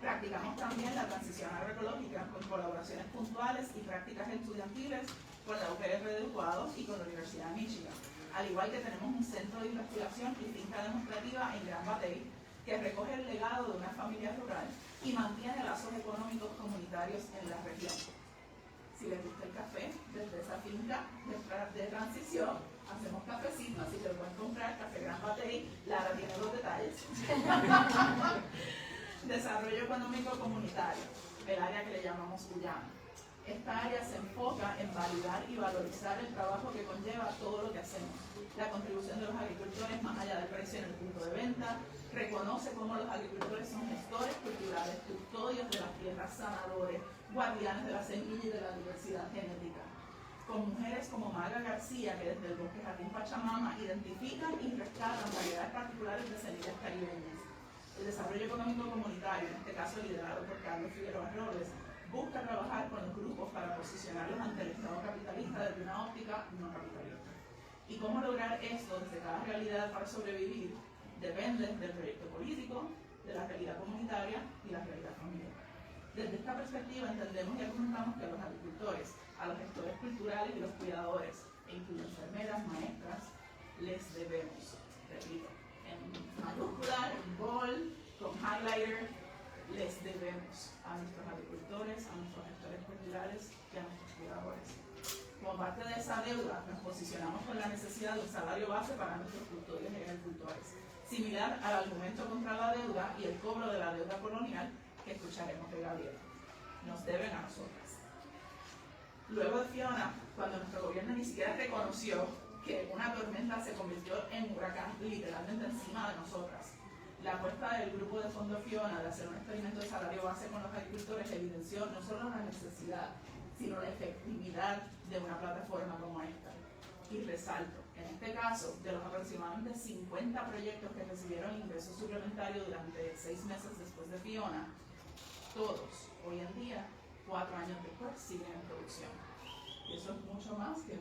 Practicamos también la transición agroecológica con colaboración colaboraciones puntuales y prácticas estudiantiles con la UPR de Utuado y con la Universidad de Michigan. Al igual que tenemos un centro de investigación y finca demostrativa en Gran Batey, que recoge el legado de una familia rural y mantiene lazos económicos comunitarios en la región. Si les gusta el café, desde esa finca de transición, hacemos cafecito, así que pueden comprar Café Gran Batey. Lara tiene los detalles. Desarrollo económico comunitario, el área que le llamamos UYAM. Esta área se enfoca en validar y valorizar el trabajo que conlleva todo lo que hacemos. La contribución de los agricultores más allá del precio en el punto de venta, reconoce cómo los agricultores son gestores culturales, custodios de las tierras, sanadores, guardianes de la semilla y de la diversidad genética. Con mujeres como Maga García, que desde el Bosque Jardín Pachamama identifican y rescatan variedades particulares de semillas caribeñas. El desarrollo económico comunitario, en este caso liderado por Carlos Figueroa Robles, busca trabajar con los grupos para posicionarlos ante el Estado capitalista desde una óptica no capitalista. Y cómo lograr esto desde cada realidad para sobrevivir depende del proyecto político, de la realidad comunitaria y la realidad familiar. Desde esta perspectiva entendemos y argumentamos que a los agricultores, a los gestores culturales y los cuidadores, e incluso enfermeras, maestras, les debemos, repito, en mayúscula, en bold, con highlighter, les debemos a nuestros agricultores, a nuestros gestores culturales y a nuestros cuidadores. Como parte de esa deuda, nos posicionamos con la necesidad de un salario base para nuestros custodios y agricultores, similar al argumento contra la deuda y el cobro de la deuda colonial que escucharemos de Gabriel. Nos deben a nosotras. Luego de Fiona, cuando nuestro gobierno ni siquiera reconoció que una tormenta se convirtió en un huracán literalmente encima de nosotras, la apuesta del grupo de Fondo Fiona de hacer un experimento de salario base con los agricultores evidenció no solo la necesidad, sino la efectividad de una plataforma como esta. Y resalto, en este caso, de los aproximadamente 50 proyectos que recibieron ingresos suplementarios durante 6 meses después de Fiona, todos, hoy en día, 4 años después, siguen en producción. Y eso es mucho más que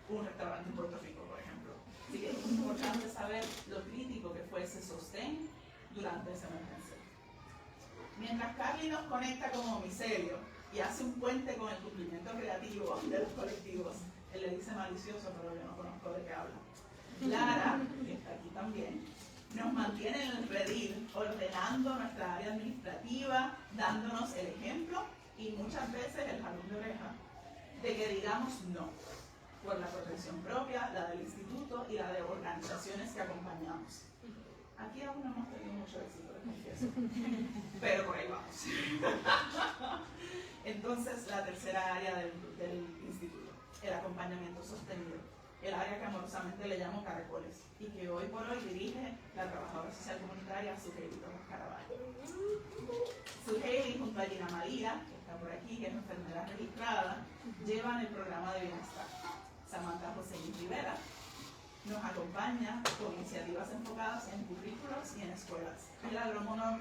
un restaurante en Puerto Rico, por ejemplo. Así que es muy importante saber lo crítico que fue ese sostén durante esa emergencia. Mientras Carly nos conecta como micelio y hace un puente con el cumplimiento creativo de los colectivos, él le dice malicioso, pero yo no conozco de qué habla. Lara, que está aquí también, nos mantiene en el redil, ordenando nuestra área administrativa, dándonos el ejemplo y muchas veces el jalón de oreja de que digamos no, por la protección propia, la del instituto y la de organizaciones que acompañamos. Aquí aún no hemos tenido mucho éxito, les confieso, pero por ahí vamos. Entonces, la tercera área del instituto, el acompañamiento sostenido, el área que amorosamente le llamo Caracoles y que hoy por hoy dirige la trabajadora social comunitaria Suheili Torres Caraballo. Suheili, junto a Gina María, que está por aquí, que es enfermera registrada, llevan el programa de bienestar. Samantha José Rivera nos acompaña con iniciativas enfocadas en currículos y en escuelas. El agrónomo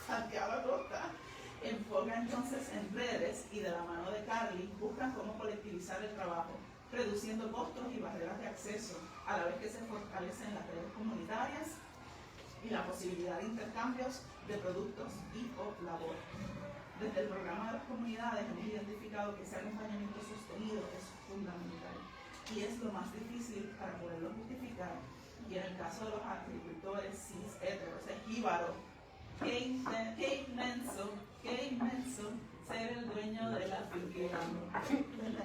Santiago Acosta enfoca entonces en redes y de la mano de Carly buscan cómo colectivizar el trabajo, reduciendo costos y barreras de acceso, a la vez que se fortalecen las redes comunitarias y la posibilidad de intercambios de productos y o labor. Desde el programa de las comunidades hemos identificado que ese acompañamiento sostenido es fundamental y es lo más difícil para poderlo justificar. Y en el caso de los agricultores cis heteros, es jíbaro. Qué inmenso ser el dueño de la finca.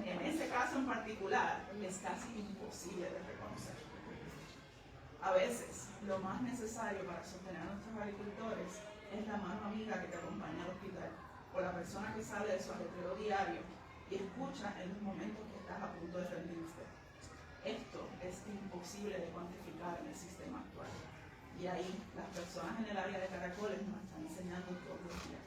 En ese caso en particular es casi imposible de reconocer. A veces lo más necesario para sostener a nuestros agricultores es la mano amiga que te acompaña al hospital o la persona que sale de su ajetreo diario y escucha en los momentos que estás a punto de rendirte. Esto es imposible de cuantificar en el sistema actual. Y ahí las personas en el área de Caracoles nos están enseñando todos los días.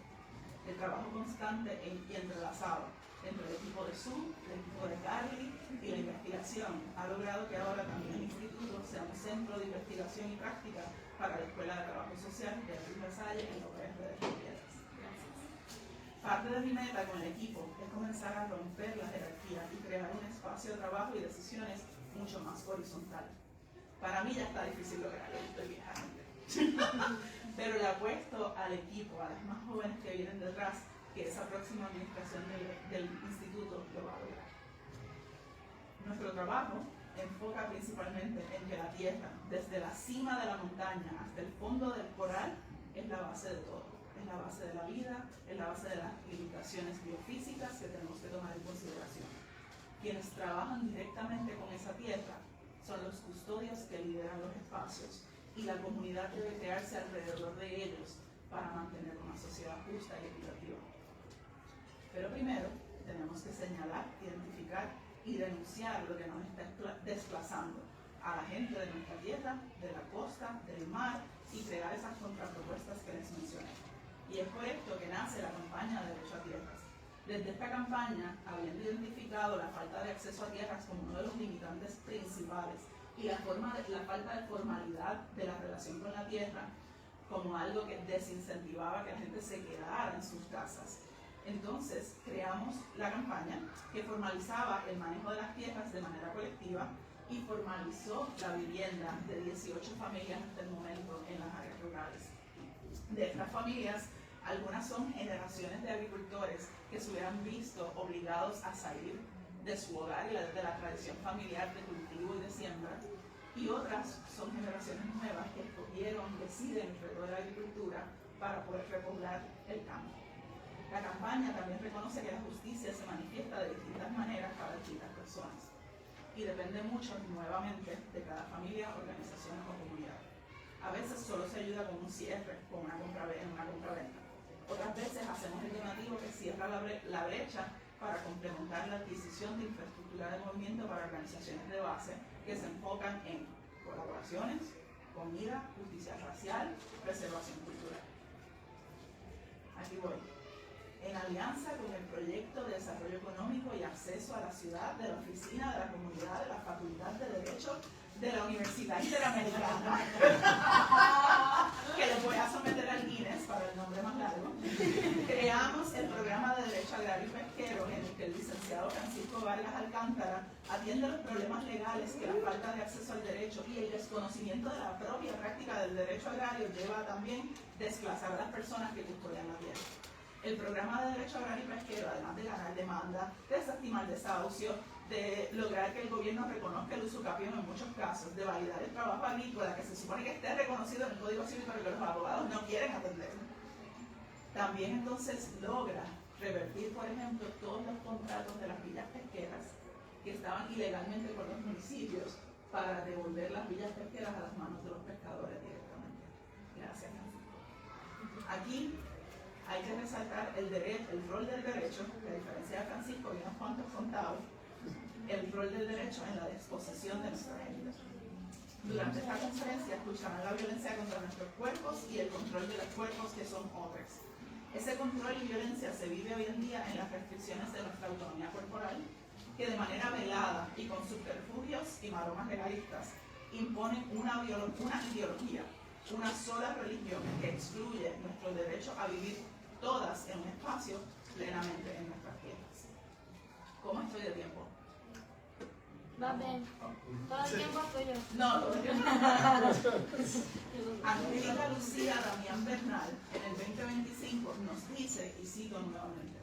El trabajo constante y entrelazado entre el equipo de Sue, el equipo de Carly y la investigación ha logrado que ahora también el instituto sea un centro de investigación y práctica para la Escuela de Trabajo Social de Beatriz Versalles en la UPR de Río Piedras. Parte de mi meta con el equipo es comenzar a romper la jerarquía y crear un espacio de trabajo y decisiones mucho más horizontal. Para mí ya está difícil lograrlo, estoy vieja. Pero le apuesto al equipo, a las más jóvenes que vienen detrás, que esa próxima administración del instituto lo va a lograr. Nuestro trabajo enfoca principalmente en que la tierra, desde la cima de la montaña hasta el fondo del coral, es la base de todo. Es la base de la vida, es la base de las limitaciones biofísicas que tenemos que tomar en consideración. Quienes trabajan directamente con esa tierra son los custodios que lideran los espacios y la comunidad debe crearse alrededor de ellos para mantener una sociedad justa y equitativa. Pero primero tenemos que señalar, identificar y denunciar lo que nos está desplazando a la gente de nuestra tierra, de la costa, del mar, y crear esas contrapropuestas que les mencioné. Y es por esto que nace la campaña Derecho a Tierras. Desde esta campaña, habiendo identificado la falta de acceso a tierras como uno de los limitantes principales y la falta de formalidad de la relación con la tierra como algo que desincentivaba que la gente se quedara en sus casas, entonces creamos la campaña que formalizaba el manejo de las tierras de manera colectiva y formalizó la vivienda de 18 familias hasta el momento en las áreas rurales. De estas familias, algunas son generaciones de agricultores que se hubieran visto obligados a salir de su hogar y de la tradición familiar de cultivo y de siembra, y otras son generaciones nuevas que deciden el reto de la agricultura para poder repoblar el campo. La campaña también reconoce que la justicia se manifiesta de distintas maneras para distintas personas y depende mucho nuevamente de cada familia, organización o comunidad. A veces solo se ayuda con un cierre, con una compraventa. Otras veces hacemos el donativo que cierra la brecha para complementar la adquisición de infraestructura de movimiento para organizaciones de base que se enfocan en colaboraciones, comida, justicia racial, preservación cultural. Aquí voy. En alianza con el Proyecto de Desarrollo Económico y Acceso a la Ciudad de la Oficina de la Comunidad de la Facultad de Derecho de la Universidad Interamericana, que les voy a someter al Guinness para el nombre más largo, creamos el programa de Derecho Agrario y Pesquero, en el que el licenciado Francisco Vargas Alcántara atiende los problemas legales que la falta de acceso al derecho y el desconocimiento de la propia práctica del derecho agrario lleva a también desplazar a las personas que custodian la tierra. El programa de Derecho Agrario y Pesquero, además de ganar demanda, de desestimar desahucio, de lograr que el gobierno reconozca el usucapión en muchos casos, de validar el trabajo agrícola, que se supone que esté reconocido en el Código Civil, pero que los abogados no quieren atender. También entonces logra revertir, por ejemplo, todos los contratos de las villas pesqueras que estaban ilegalmente por los municipios para devolver las villas pesqueras a las manos de los pescadores directamente. Gracias, Francisco. Aquí hay que resaltar el rol del derecho, que a diferencia de Francisco y unos cuantos contados, el rol del derecho en la disposición de nuestra gente. Durante esta conferencia escucharán la violencia contra nuestros cuerpos y el control de los cuerpos que son otros. Ese control y violencia se vive hoy en día en las restricciones de nuestra autonomía corporal, que de manera velada y con subterfugios y maromas legalistas imponen una ideología, una sola religión que excluye nuestro derecho a vivir todas en un espacio plenamente en nuestras tierras. ¿Cómo estoy de tiempo? Va bien. Todo el tiempo tuyo. No, todo el tiempo. Angélica Lucía Damián Bernal, en el 2025, nos dice, y cito nuevamente,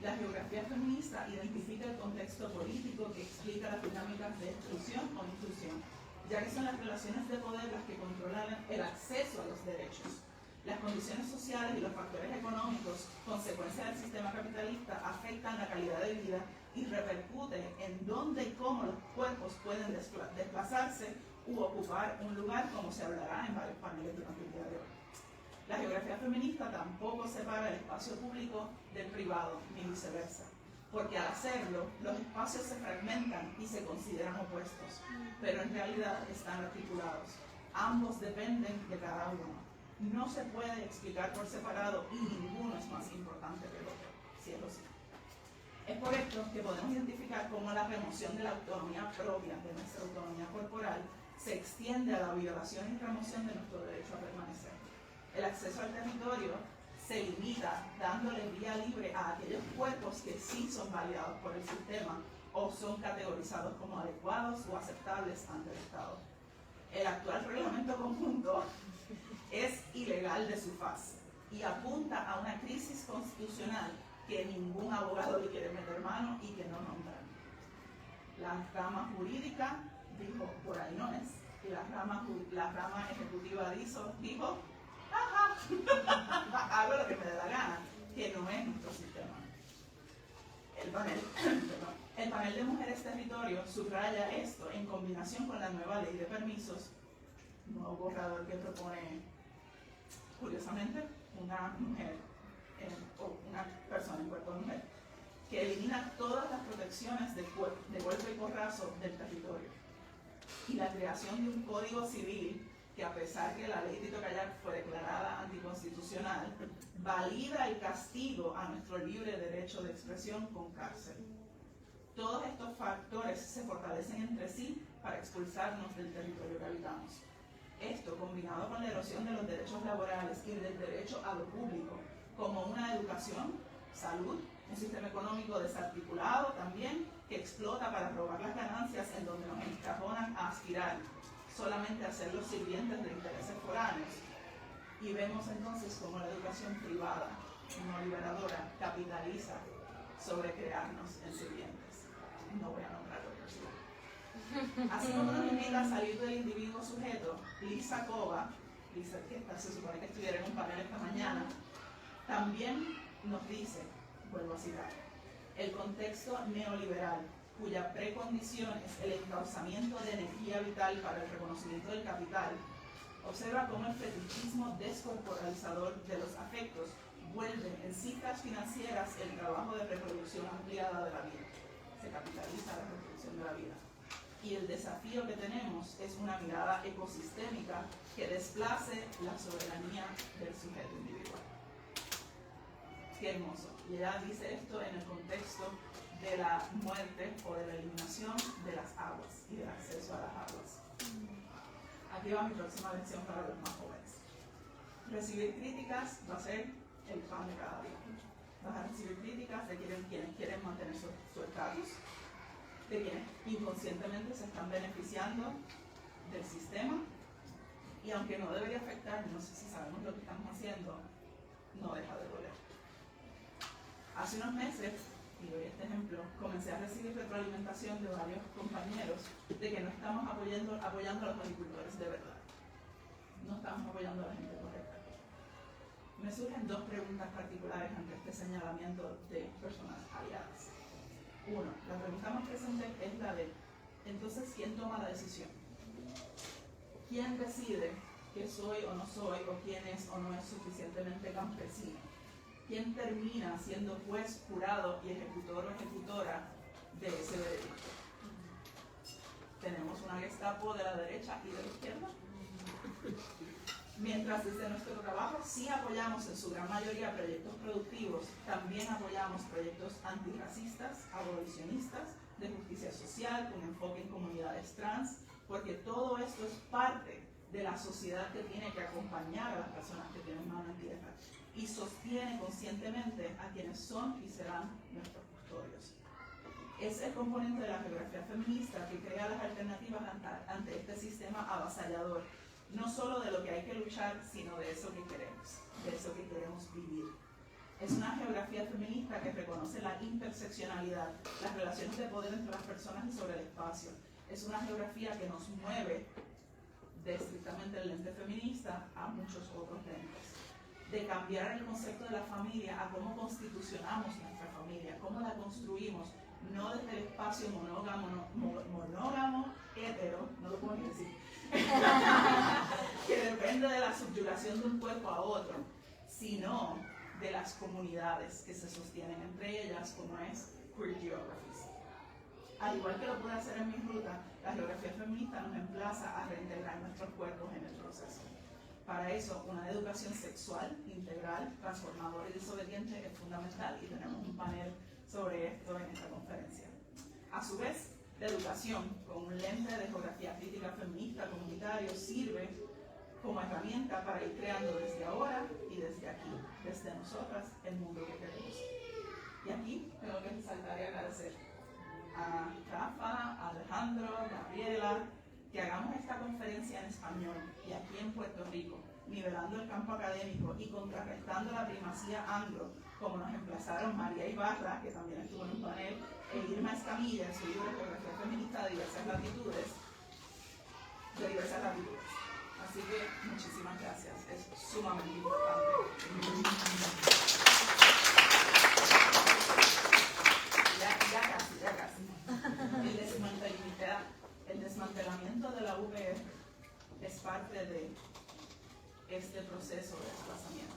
la geografía feminista identifica el contexto político que explica las dinámicas de exclusión o inclusión, ya que son las relaciones de poder las que controlan el acceso a los derechos. Las condiciones sociales y los factores económicos, consecuencia del sistema capitalista, afectan la calidad de vida y repercuten en dónde y cómo los cuerpos pueden desplazarse u ocupar un lugar, como se hablará en varios paneles durante el día de hoy. La geografía feminista tampoco separa el espacio público del privado, ni viceversa, porque al hacerlo, los espacios se fragmentan y se consideran opuestos, pero en realidad están articulados. Ambos dependen de cada uno. No se puede explicar por separado y ninguno es más importante que el otro, cielo sí. Es por esto que podemos identificar cómo la remoción de la autonomía propia, de nuestra autonomía corporal, se extiende a la violación y remoción de nuestro derecho a permanecer. El acceso al territorio se limita dándole vía libre a aquellos cuerpos que sí son validados por el sistema o son categorizados como adecuados o aceptables ante el Estado. El actual reglamento conjunto es ilegal de su faz. y apunta a una crisis constitucional que ningún abogado le quiere meter mano y que no nombran. La rama jurídica dijo, por ahí no es, y la rama ejecutiva dijo, ajá, hago lo que me dé la gana, que no es nuestro sistema. El panel de Mujeres Territorio subraya esto en combinación con la nueva ley de permisos, nuevo borrador que propone, curiosamente, una mujer o una persona en cuerpo de mujer, que elimina todas las protecciones de golpe y porrazo del territorio y la creación de un código civil que, a pesar que la ley Tito Kayak fue declarada anticonstitucional, valida el castigo a nuestro libre derecho de expresión con cárcel. Todos estos factores se fortalecen entre sí para expulsarnos del territorio que habitamos. Esto, combinado con la erosión de los derechos laborales y del derecho a lo público, como una educación, salud, un sistema económico desarticulado también, que explota para robar las ganancias en donde nos encajonan a aspirar solamente a ser los sirvientes de intereses foráneos. Y vemos entonces cómo la educación privada, no liberadora, capitaliza sobre crearnos en sirvientes. No voy a nombrar otros. Así como nos invita a salir del individuo sujeto, Lisa Cova, Lisa, que se supone que estuviera en un panel esta mañana, también nos dice, vuelvo a citar, el contexto neoliberal, cuya precondición es el encauzamiento de energía vital para el reconocimiento del capital, observa cómo el fetichismo descorporalizador de los afectos vuelve en cifras financieras el trabajo de reproducción ampliada de la vida. Se capitaliza la reproducción de la vida. Y el desafío que tenemos es una mirada ecosistémica que desplace la soberanía del sujeto individual. Qué hermoso. Y ella dice esto en el contexto de la muerte o de la eliminación de las aguas y del acceso a las aguas. Aquí va mi próxima lección para los más jóvenes. Recibir críticas va a ser el pan de cada día. Vas a recibir críticas de quienes quieren mantener su estatus, de quienes inconscientemente se están beneficiando del sistema, y aunque no debería afectarnos si sabemos lo que estamos haciendo, no deja de doler. Hace unos meses, y doy este ejemplo, comencé a recibir retroalimentación de varios compañeros de que no estamos apoyando a los agricultores de verdad. No estamos apoyando a la gente correcta. Me surgen dos preguntas particulares ante este señalamiento de personas aliadas. Uno, la pregunta más presente es la de, entonces, ¿quién toma la decisión? ¿Quién decide que soy o no soy, o quién es o no es suficientemente campesino? ¿Quién termina siendo juez, jurado y ejecutor o ejecutora de ese veredicto? ¿Tenemos una Gestapo de la derecha y de la izquierda? Mientras desde nuestro trabajo sí apoyamos en su gran mayoría proyectos productivos, también apoyamos proyectos antirracistas, abolicionistas, de justicia social, con enfoque en comunidades trans, porque todo esto es parte de la sociedad que tiene que acompañar a las personas que tienen mano en tierra y sostiene conscientemente a quienes son y serán nuestros custodios. Es el componente de la geografía feminista que crea las alternativas ante este sistema avasallador, no solo de lo que hay que luchar, sino de eso que queremos vivir. Es una geografía feminista que reconoce la interseccionalidad, las relaciones de poder entre las personas y sobre el espacio. Es una geografía que nos mueve de estrictamente el lente feminista a muchos otros lentes. De cambiar el concepto de la familia a cómo constitucionamos nuestra familia, cómo la construimos, no desde el espacio monógamo, hetero, no lo puedo ni decir, que depende de la subyugación de un cuerpo a otro, sino de las comunidades que se sostienen entre ellas, como es Queer Geographies. Al igual que lo pude hacer en mi ruta, la geografía feminista nos emplaza a reintegrar nuestros cuerpos en el proceso. Para eso, una educación sexual, integral, transformadora y desobediente es fundamental, y tenemos un panel sobre esto en esta conferencia. A su vez, la educación, con un lente de geografía crítica feminista comunitario, sirve como herramienta para ir creando desde ahora y desde aquí, desde nosotras, el mundo que queremos. Y aquí tengo que resaltar y agradecer a Rafa, a Alejandro, a Gabriela, que hagamos esta conferencia en español y aquí en Puerto Rico, nivelando el campo académico y contrarrestando la primacía anglo, como nos emplazaron María Ibarra, que también estuvo en un panel, e Irma Escamilla en su libro Geografía Feminista de diversas latitudes. Así que muchísimas gracias, es sumamente importante. Ya casi. El desmantelamiento de la UPR es parte de este proceso de desplazamiento.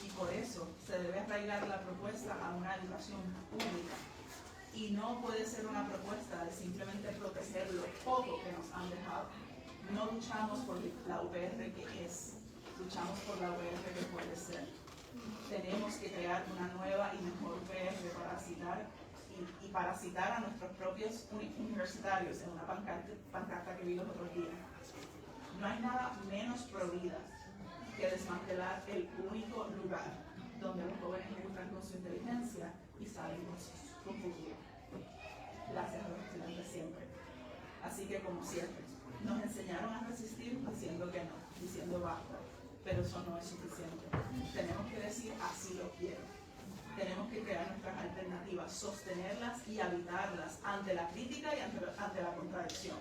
Y por eso se debe arraigar la propuesta a una educación pública. Y no puede ser una propuesta de simplemente proteger lo poco que nos han dejado. No luchamos por la UPR que es, luchamos por la UPR que puede ser. Tenemos que crear una nueva y mejor UPR para citar a nuestros propios universitarios en una pancarta que vi los otros días. No hay nada menos provida que desmantelar el único lugar donde los jóvenes entran con su inteligencia y salen con su futuro. Gracias a los estudiantes siempre. Así que, como siempre, nos enseñaron a resistir diciendo que no, diciendo basta, pero eso no es suficiente. Tenemos que decir así lo quiero. Tenemos que crear nuestras alternativas, sostenerlas y habitarlas ante la crítica y ante la contradicción.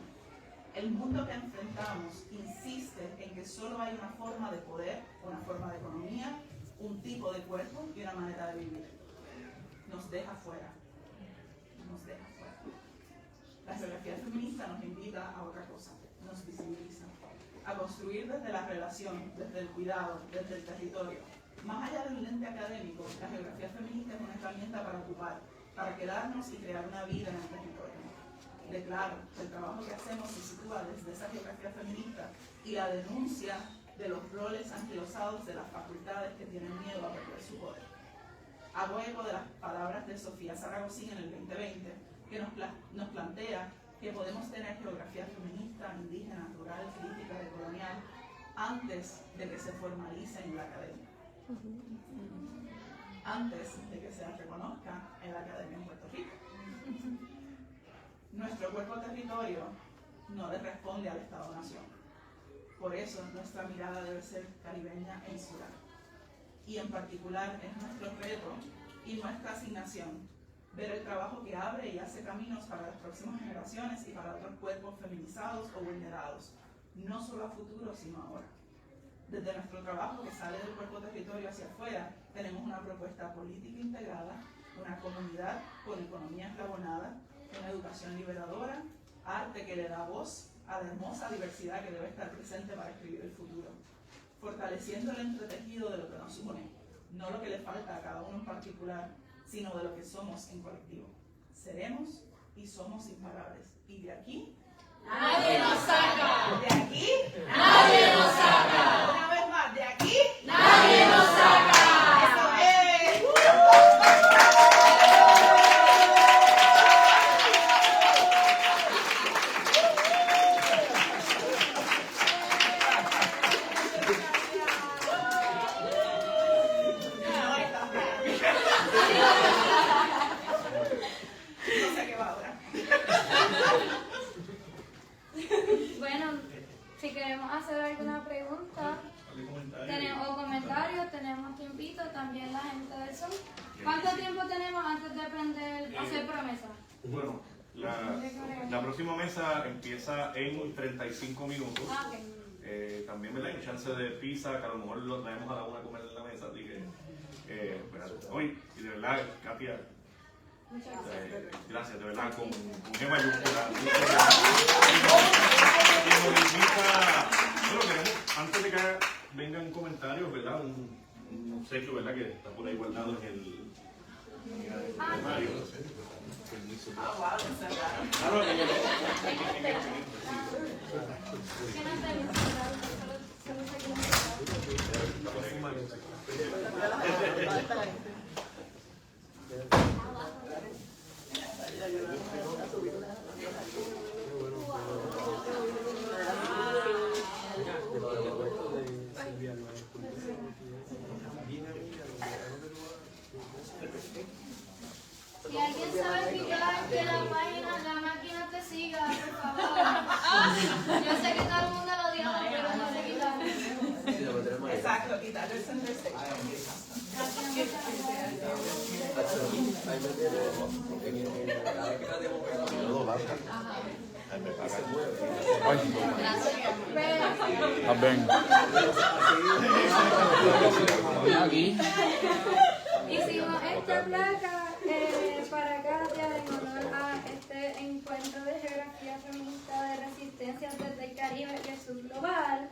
El mundo que enfrentamos insiste en que solo hay una forma de poder, una forma de economía, un tipo de cuerpo y una manera de vivir. Nos deja fuera. La geografía feminista nos invita a otra cosa, nos visibiliza, a construir desde la relación, desde el cuidado, desde el territorio. Más allá del lente académico, la geografía feminista es una herramienta para ocupar, para quedarnos y crear una vida en el territorio. Declaro que el trabajo que hacemos se sitúa desde esa geografía feminista y la denuncia de los roles anquilosados de las facultades que tienen miedo a perder su poder. Hago eco de las palabras de Sofía Saragosín en el 2020, que nos plantea que podemos tener geografía feminista, indígena, rural, crítica, decolonial, antes de que se formalice en la academia. Antes de que se reconozca en la academia en Puerto Rico. Nuestro cuerpo territorio no le responde al Estado-Nación. Por eso nuestra mirada debe ser caribeña e insular. Y en particular es nuestro reto y nuestra asignación ver el trabajo que abre y hace caminos para las próximas generaciones y para otros cuerpos feminizados o vulnerados, no solo a futuro, sino ahora. Desde nuestro trabajo que sale del cuerpo territorio hacia afuera, tenemos una propuesta política integrada, una comunidad con economía eslabonada, una educación liberadora, arte que le da voz a la hermosa diversidad que debe estar presente para escribir el futuro, fortaleciendo el entretejido de lo que nos une, no lo que le falta a cada uno en particular, sino de lo que somos en colectivo. Seremos y somos imparables. Y de aquí, ¡nadie nos saca! De aquí, ¡nadie nos saca! Una vez más, de aquí, ¡nadie nos saca! ¡Eso es! No sé qué va ahora. Bueno, si queremos hacer alguna pregunta o comentarios, tenemos tiempito, también la gente del Zoom. ¿Cuánto tiempo tenemos antes de aprender a hacer promesas? Bueno, la próxima mesa empieza en 35 minutos. Ah, ok. También me da una chance de pizza, que a lo mejor lo traemos a la una a comer en la mesa, así que hoy, y de verdad, Katia, Muchas gracias. gracias, de verdad, con G mayúscula. Bueno, queremos, antes de que vengan comentarios, ¿verdad? Un obsequio, ¿verdad? Que está por ahí guardado en el armario. Ah, wow, encerraron. Claro, ¿Qué no tenemos? Solo si alguien sabe picar que la máquina te siga, por favor. Yo sé que todo el mundo lo dijo, pero no sé quitar. Exacto, quitar el center stage. Hicimos esta placa para Katia en honor a este encuentro de geografía feminista de resistencia desde el Caribe y el sur global.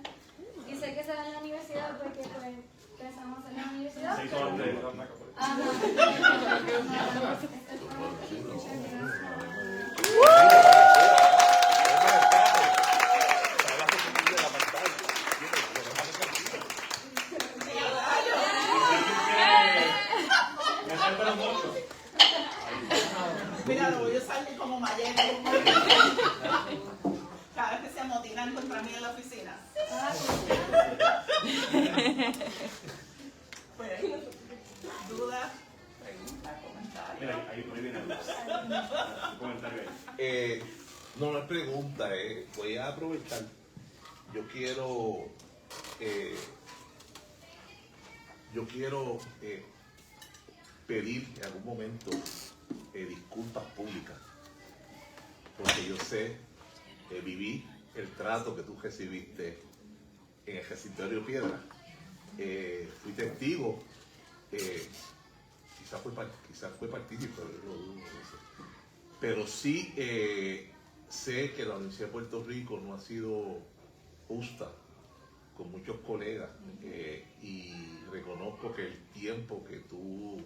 Y sé que se da en la universidad porque pues empezamos en la universidad. Se hizo antes de la placa. Ajá. Mira, lo voy a usar como malleta. Cada vez que se amotinan contra mí en la oficina. Pues, dudas, preguntas, comentarios. Mira, ahí viene el comentario ahí. No es pregunta, voy a aprovechar. Yo quiero pedir en algún momento disculpas públicas, porque yo sé, viví el trato que tú recibiste en el Recitorio Piedra. Fui testigo, quizás fue partícipe, pero sí sé que la Universidad de Puerto Rico no ha sido justa con muchos colegas y reconozco que el tiempo que tú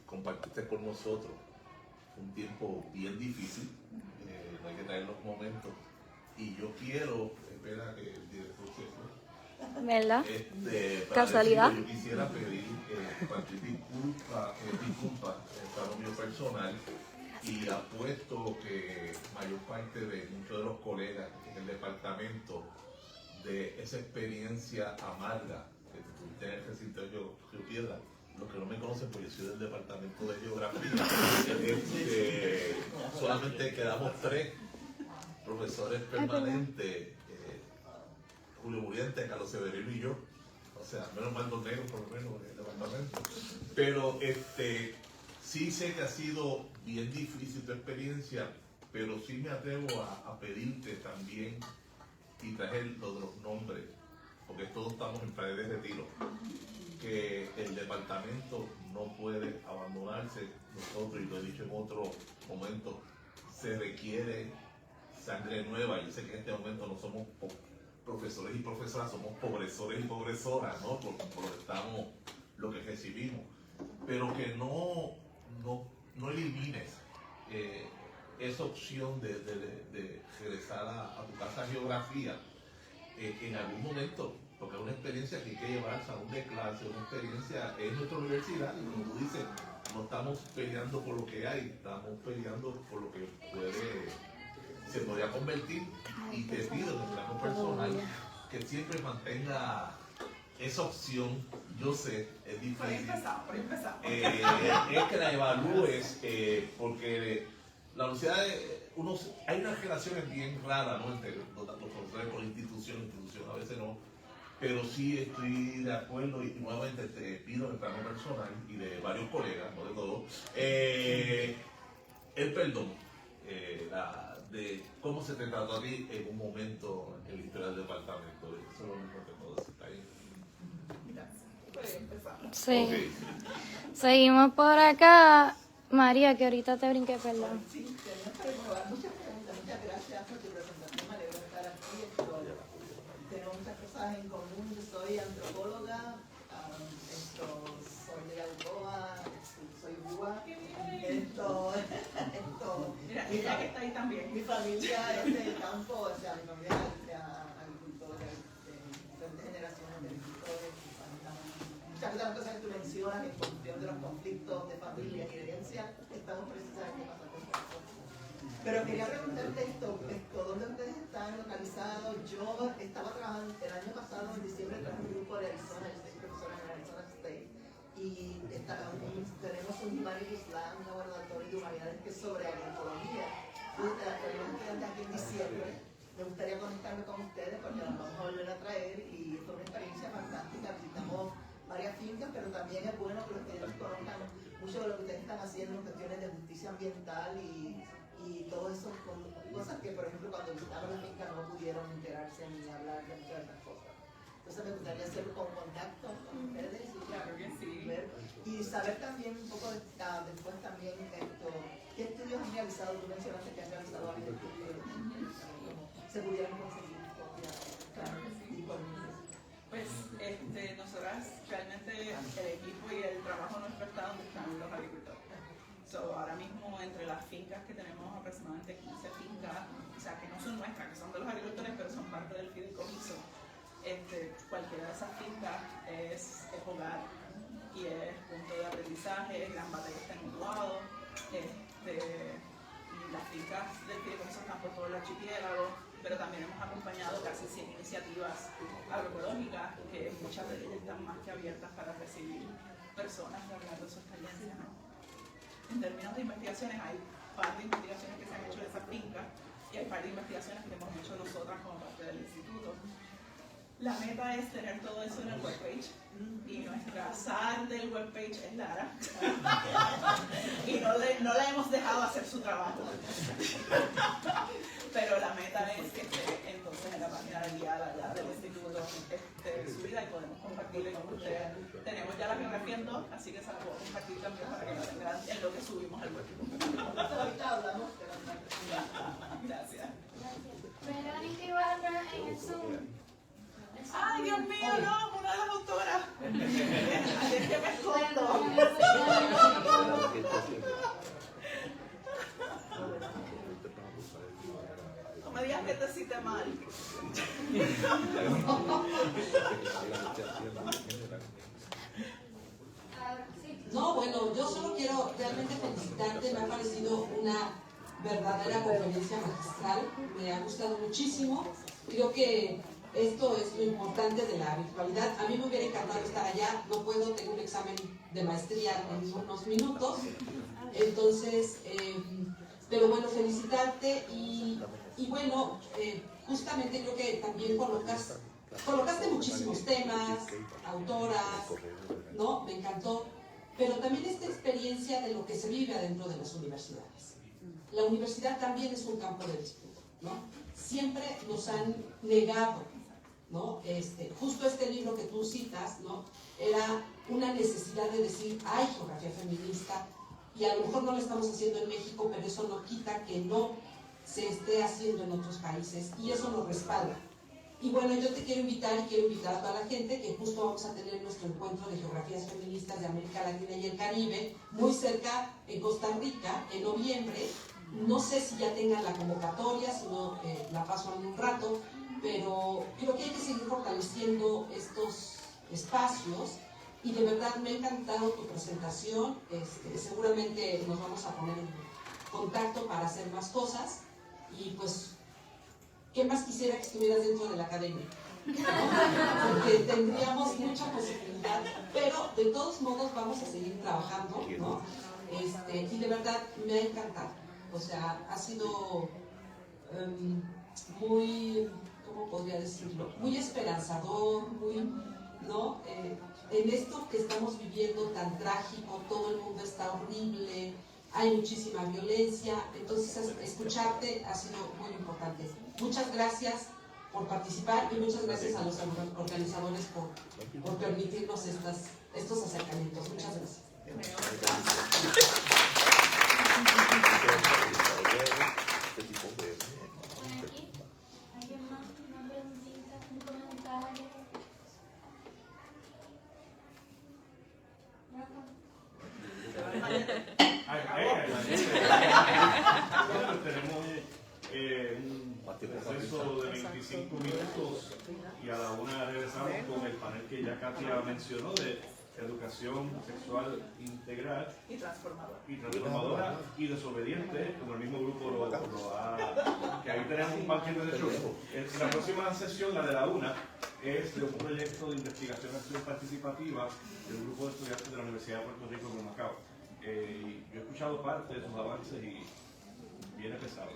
compartiste con nosotros fue un tiempo bien difícil, no hay que traer los momentos, y yo quiero, espera que el director se fue. ¿Verdad? Para Casualidad. decirlo, yo quisiera pedir disculpas para lo mío personal, y apuesto que mayor parte de muchos de los colegas en el departamento, de esa experiencia amarga que tuviste en el recinto de Río Piedra. Los que no me conocen, pues yo soy del departamento de geografía. Solamente quedamos 3 profesores permanentes, Julio Muriente, Carlos Severino y yo. O sea, menos mal 2 negros por lo menos en el departamento. Pero sí sé que ha sido bien difícil tu experiencia, pero sí me atrevo a pedirte también y traer lo de los nombres, porque todos estamos en pared de retiro, que el departamento no puede abandonarse. Nosotros, y lo he dicho en otro momento, se requiere sangre nueva. Yo sé que en este momento no somos profesores y profesoras, somos pobresores y pobresoras, ¿no? Por lo que recibimos, pero que no elimines esa opción de regresar a tu casa de geografía en algún momento, porque es una experiencia que hay que llevar al salón de clase, una experiencia en nuestra universidad, y como tú dices, no estamos peleando por lo que hay, estamos peleando por lo que se podría convertir, y te pido en el plano personal que siempre mantenga esa opción. Yo sé, es difícil. Por empezar. Es que la evalúes, porque la universidad, hay unas relaciones bien raras, ¿no? Entre los profesores con institución, a veces no, pero sí estoy de acuerdo, y nuevamente te pido en el plano personal y de varios colegas, no de todos, el perdón de cómo se te trató a ti en un momento en la historia del departamento. Eso es lo mismo que puedo decir. ¿Está bien? Sí. Okay. Seguimos por acá. María, que ahorita te brinqué, perdón. Sí, muchas preguntas. Muchas gracias por tu presentación. Me alegro de estar aquí. Tenemos muchas cosas en común. Yo soy antropóloga, soy de Alcoa, soy búa. Mira, ella que está ahí también. Mi familia es del campo, o sea, mi familia es agricultora, de diferentes generaciones de agricultores. Muchas de las cosas que tú mencionas en función de los conflictos de familia y de herencia, estamos precisamente pasando por eso. Pero quería preguntarte esto, ¿dónde ustedes están localizados? Yo estaba trabajando el año pasado, en diciembre, traje un grupo de Arizona, yo soy profesora en Arizona State, y tenemos un Humanities Lab, un laboratorio de humanidades que es sobre agroecología. Tuvimos que aquí en diciembre, me gustaría conectarme con ustedes porque las vamos a volver a traer y es una experiencia fantástica. Visitamos varias fincas, pero también es bueno que los estudiantes conozcan mucho de lo que ustedes están haciendo en cuestiones de justicia ambiental y todo eso, cosas que por ejemplo cuando visitaron la finca no pudieron enterarse ni hablar de muchas de esas cosas. Entonces me gustaría hacer con contacto con ustedes y saber también un poco después también qué estudios han realizado. Tú mencionaste que han realizado varios estudios, se pudieran conseguir copias. Pues nosotras realmente el equipo y el trabajo nuestro está donde están los agricultores. Ahora mismo entre las fincas que tenemos aproximadamente 15 fincas, o sea que no son nuestras, que son de los agricultores, pero son parte del fideicomiso. Cualquiera de esas fincas es hogar y es punto de aprendizaje, Gran Batalla está en Utuado, y las fincas del fideicomiso están por todo el archipiélago, pero también hemos acompañado casi 100 iniciativas agroecológicas, que muchas de ellas están más que abiertas para recibir personas y hablar de su experiencia, ¿no? En términos de investigaciones, hay un par de investigaciones que se han hecho en esas fincas y hay un par de investigaciones que hemos hecho nosotras como parte del instituto. La meta es tener todo eso en el webpage y nuestra SAR del webpage es Lara y no la hemos dejado hacer su trabajo. Pero la meta es que esté entonces en la página de guiada ya del instituto subida y podemos compartirla con ustedes. Tenemos ya la geografía en 2, así que se la puedo compartir también para que la tengan en lo que subimos al web. Gracias. Verónica Ibarra en el Zoom. Ay, Dios mío, no, una de las autoras. Así es que me escondo. No me digas que te cité mal. No, bueno, yo solo quiero realmente felicitarte, me ha parecido una verdadera conferencia magistral, me ha gustado muchísimo, creo que esto es lo importante de la virtualidad. A mí me hubiera encantado estar allá, no puedo, tengo un examen de maestría en unos minutos, entonces, pero bueno, felicitarte y bueno, justamente creo que también colocaste muchísimos temas, autoras, ¿no? Me encantó, pero también esta experiencia de lo que se vive adentro de las universidades. La universidad también es un campo de disputa, ¿no? Siempre nos han negado, ¿no? Justo este libro que tú citas, ¿no? Era una necesidad de decir, hay geografía feminista, y a lo mejor no lo estamos haciendo en México, pero eso no quita que no se esté haciendo en otros países, y eso nos respalda. Y bueno, yo te quiero invitar y quiero invitar a toda la gente que justo vamos a tener nuestro encuentro de geografías feministas de América Latina y el Caribe, muy cerca en Costa Rica, en noviembre. No sé si ya tengan la convocatoria, si no la paso en un rato, pero creo que hay que seguir fortaleciendo estos espacios y de verdad me ha encantado tu presentación. Seguramente nos vamos a poner en contacto para hacer más cosas y pues, ¿qué más quisiera que estuvieras dentro de la academia? ¿No? Porque tendríamos mucha posibilidad, pero de todos modos vamos a seguir trabajando, ¿no? Y de verdad me ha encantado. O sea, ha sido muy, ¿cómo podría decirlo? Muy esperanzador, muy, ¿no? En esto que estamos viviendo tan trágico, todo el mundo está horrible, hay muchísima violencia, entonces escucharte ha sido muy importante. Muchas gracias por participar y muchas gracias a los organizadores por permitirnos estos acercamientos. Muchas gracias. ¿Alguien más? ¿Una preguntita? ¿Un comentario? Tenemos un proceso de 25 minutos y a la una regresamos con el panel que ya Katia mencionó de educación sexual integral y transformadora y desobediente, como el mismo grupo lo ha, que ahí tenemos un banquete de show. La próxima sesión, la de la una, es de un proyecto de investigación y acción participativa del grupo de estudiantes de la Universidad de Puerto Rico en Macao. Yo he escuchado parte de sus avances y viene pesado.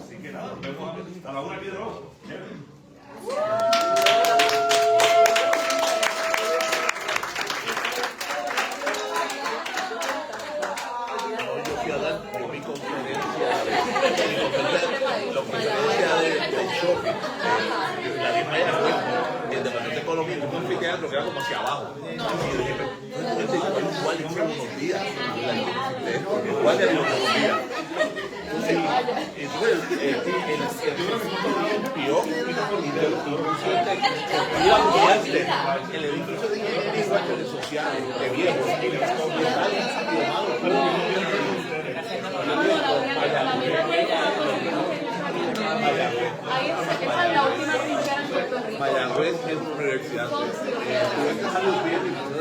Así que nada, nos vemos a la 1 aquí de nuevo. Chévere. El departamento de economía, un anfiteatro que era como hacia abajo. Y yo dije, hay un guardia que unos días. El guardia de unos días. Entonces, el edificio de ingeniería y sociales, de viejos, Esa es la última trinchera en Puerto Rico. Mayagüez es una universidad. Tuve que salir bien y